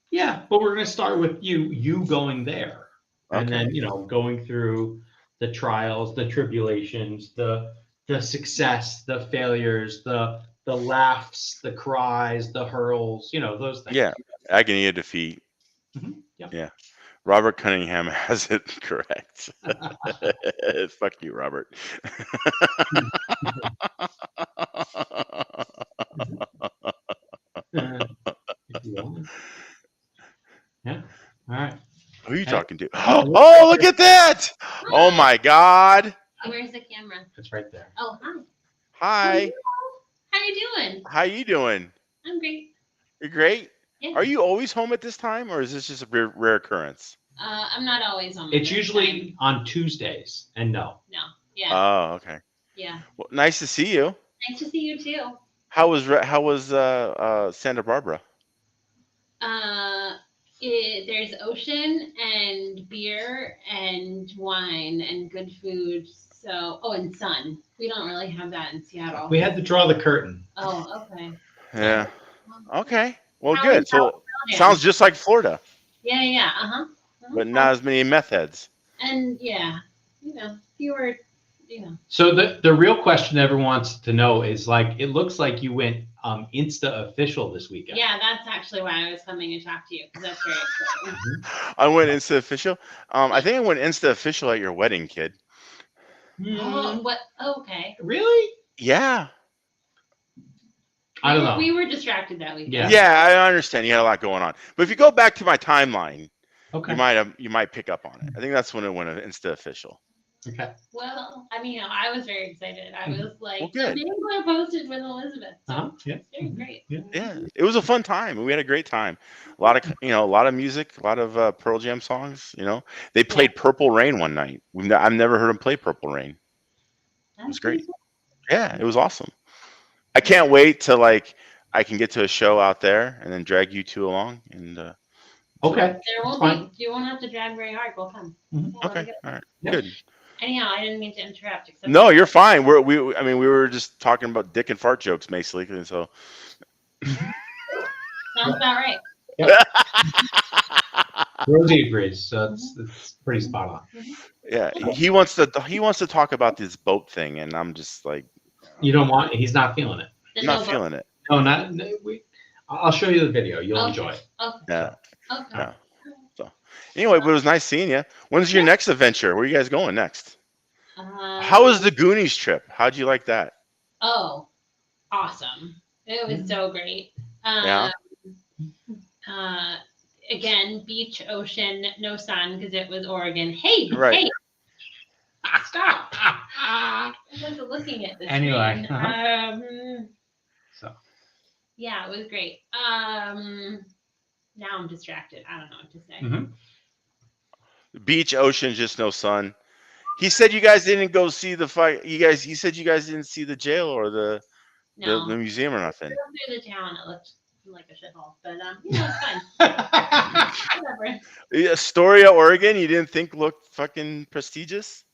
Speaker 2: Yeah, but we're going to start with you going there. And
Speaker 1: Okay.
Speaker 2: then, going through the trials, the tribulations, the success, the failures, the laughs, the cries, the hurls, those things.
Speaker 1: Yeah. Agony of defeat.
Speaker 2: Yep.
Speaker 1: Yeah. Robert Cunningham has it correct. Fuck you, Robert.
Speaker 2: If you want. Yeah. All right.
Speaker 1: Who are you talking to? Oh, look at that! Oh my God!
Speaker 3: Where's the camera?
Speaker 2: It's right there.
Speaker 3: Oh, hi.
Speaker 1: Hi.
Speaker 3: How you doing?
Speaker 1: How you doing?
Speaker 3: I'm great.
Speaker 1: You're great.
Speaker 3: Yeah.
Speaker 1: Are you always home at this time, or is this just a rare occurrence?
Speaker 3: I'm not always on.
Speaker 2: It's usually on Tuesdays, and no.
Speaker 3: No. Yeah.
Speaker 1: Oh, okay.
Speaker 3: Yeah.
Speaker 1: Well, nice to see you.
Speaker 3: Nice to see you too.
Speaker 1: How was Santa Barbara?
Speaker 3: There's ocean and beer and wine and good food. So, and sun. We don't really have that in Seattle.
Speaker 2: We had to draw the curtain.
Speaker 3: Oh, okay.
Speaker 1: Yeah. Okay. Well,
Speaker 3: How
Speaker 1: good.
Speaker 3: is
Speaker 1: So
Speaker 3: California?
Speaker 1: sounds just like Florida,
Speaker 3: Yeah.
Speaker 1: but not as many meth heads.
Speaker 3: And yeah, fewer.
Speaker 2: So the real question everyone wants to know is it looks like you went Insta official this weekend.
Speaker 3: Yeah, that's actually why I was coming to talk to you because that's very exciting.
Speaker 1: I went Insta official. I think I went Insta official at your wedding, kid.
Speaker 3: Oh, what? Okay.
Speaker 2: Really?
Speaker 1: Yeah.
Speaker 2: I don't know.
Speaker 3: We were distracted that weekend.
Speaker 2: Yeah.
Speaker 1: Yeah, I understand. You had a lot going on, but if you go back to my timeline,
Speaker 2: Okay.
Speaker 1: you might pick up on it. I think that's when it went Insta official.
Speaker 2: Okay.
Speaker 3: Well, I mean, I was very excited. I was like,
Speaker 1: Well, good.
Speaker 3: the names were posted with Elizabeth. So
Speaker 2: Yeah.
Speaker 3: it's very great.
Speaker 2: Yeah.
Speaker 1: Yeah, it was a fun time. We had a great time. A lot of a lot of music, a lot of Pearl Jam songs. They played Purple Rain one night. I've never heard them play Purple Rain. It
Speaker 3: That's
Speaker 1: was
Speaker 3: pretty
Speaker 1: great.
Speaker 3: cool.
Speaker 1: Yeah, it was awesome. I can't wait till I can get to a show out there and then drag you two along and.
Speaker 2: Okay.
Speaker 3: There
Speaker 2: That's
Speaker 3: won't
Speaker 2: fine.
Speaker 3: be. You won't have to drag very hard. We'll come.
Speaker 2: Mhm.
Speaker 3: Yeah,
Speaker 1: Okay, all right,
Speaker 2: Yeah.
Speaker 1: good.
Speaker 3: Anyhow, I didn't mean to interrupt. Except
Speaker 1: No, you're fine. I mean, we were just talking about dick and fart jokes, basically. And so.
Speaker 3: sounds about right.
Speaker 2: Rosie agrees, so it's pretty spot on.
Speaker 1: Yeah, he wants to talk about this boat thing, and I'm just like,
Speaker 2: You don't want? He's not feeling it.
Speaker 3: The
Speaker 1: not
Speaker 3: no
Speaker 1: feeling it.
Speaker 2: No, I'll show you the video. You'll
Speaker 3: Okay.
Speaker 2: enjoy it.
Speaker 3: Okay.
Speaker 1: Yeah.
Speaker 3: Okay.
Speaker 1: Yeah. So, anyway, but it was nice seeing you. When's your next adventure? Where are you guys going next? How was the Goonies trip? How'd you like that?
Speaker 3: Oh, awesome! It was so great.
Speaker 1: Yeah.
Speaker 3: Again, beach, ocean, no sun because it was Oregon. Hey,
Speaker 1: Right.
Speaker 3: hey, stop! I wasn't looking at this.
Speaker 2: Anyway,
Speaker 3: screen.
Speaker 2: So
Speaker 3: Yeah, it was great. Now I'm distracted. I don't know what to say.
Speaker 1: Beach, ocean, just no sun. He said you guys didn't go see the fight. He said you guys didn't see the jail or the
Speaker 3: No,
Speaker 1: museum or nothing.
Speaker 3: we drove through the town. It looked like a shithole, but it's fine. Whatever.
Speaker 1: Astoria, Oregon. You didn't think looked fucking prestigious?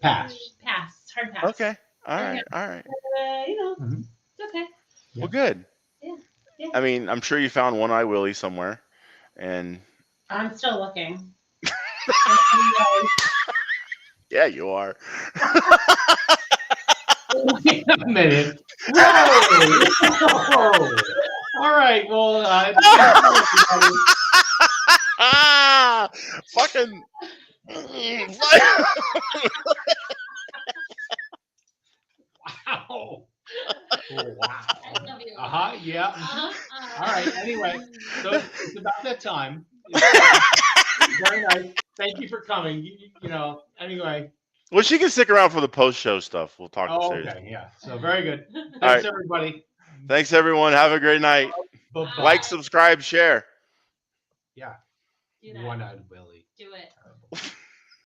Speaker 2: Pass.
Speaker 3: Pass. Hard pass.
Speaker 1: Okay. All right. All right.
Speaker 3: It's okay.
Speaker 2: Yeah.
Speaker 1: Well, good.
Speaker 3: Yeah. Yeah.
Speaker 1: I mean, I'm sure you found One Eye Willie somewhere, and
Speaker 3: I'm still looking.
Speaker 1: yeah, you are.
Speaker 2: Wait a minute. Whoa. All right. Well,
Speaker 1: Fucking.
Speaker 2: wow. Wow.
Speaker 3: I love you.
Speaker 2: Yeah. All right. Anyway, so it's about that time. Very nice. Thank you for coming. Anyway.
Speaker 1: Well, she can stick around for the post-show stuff. We'll talk.
Speaker 2: Okay. Yeah. So very good. Thanks,
Speaker 1: right.
Speaker 2: everybody.
Speaker 1: Thanks, everyone. Have a great night.
Speaker 2: Bye-bye.
Speaker 1: Like, subscribe, share.
Speaker 2: Yeah.
Speaker 3: Do that.
Speaker 2: One-eyed Willie.
Speaker 3: Do it.
Speaker 2: Terrible.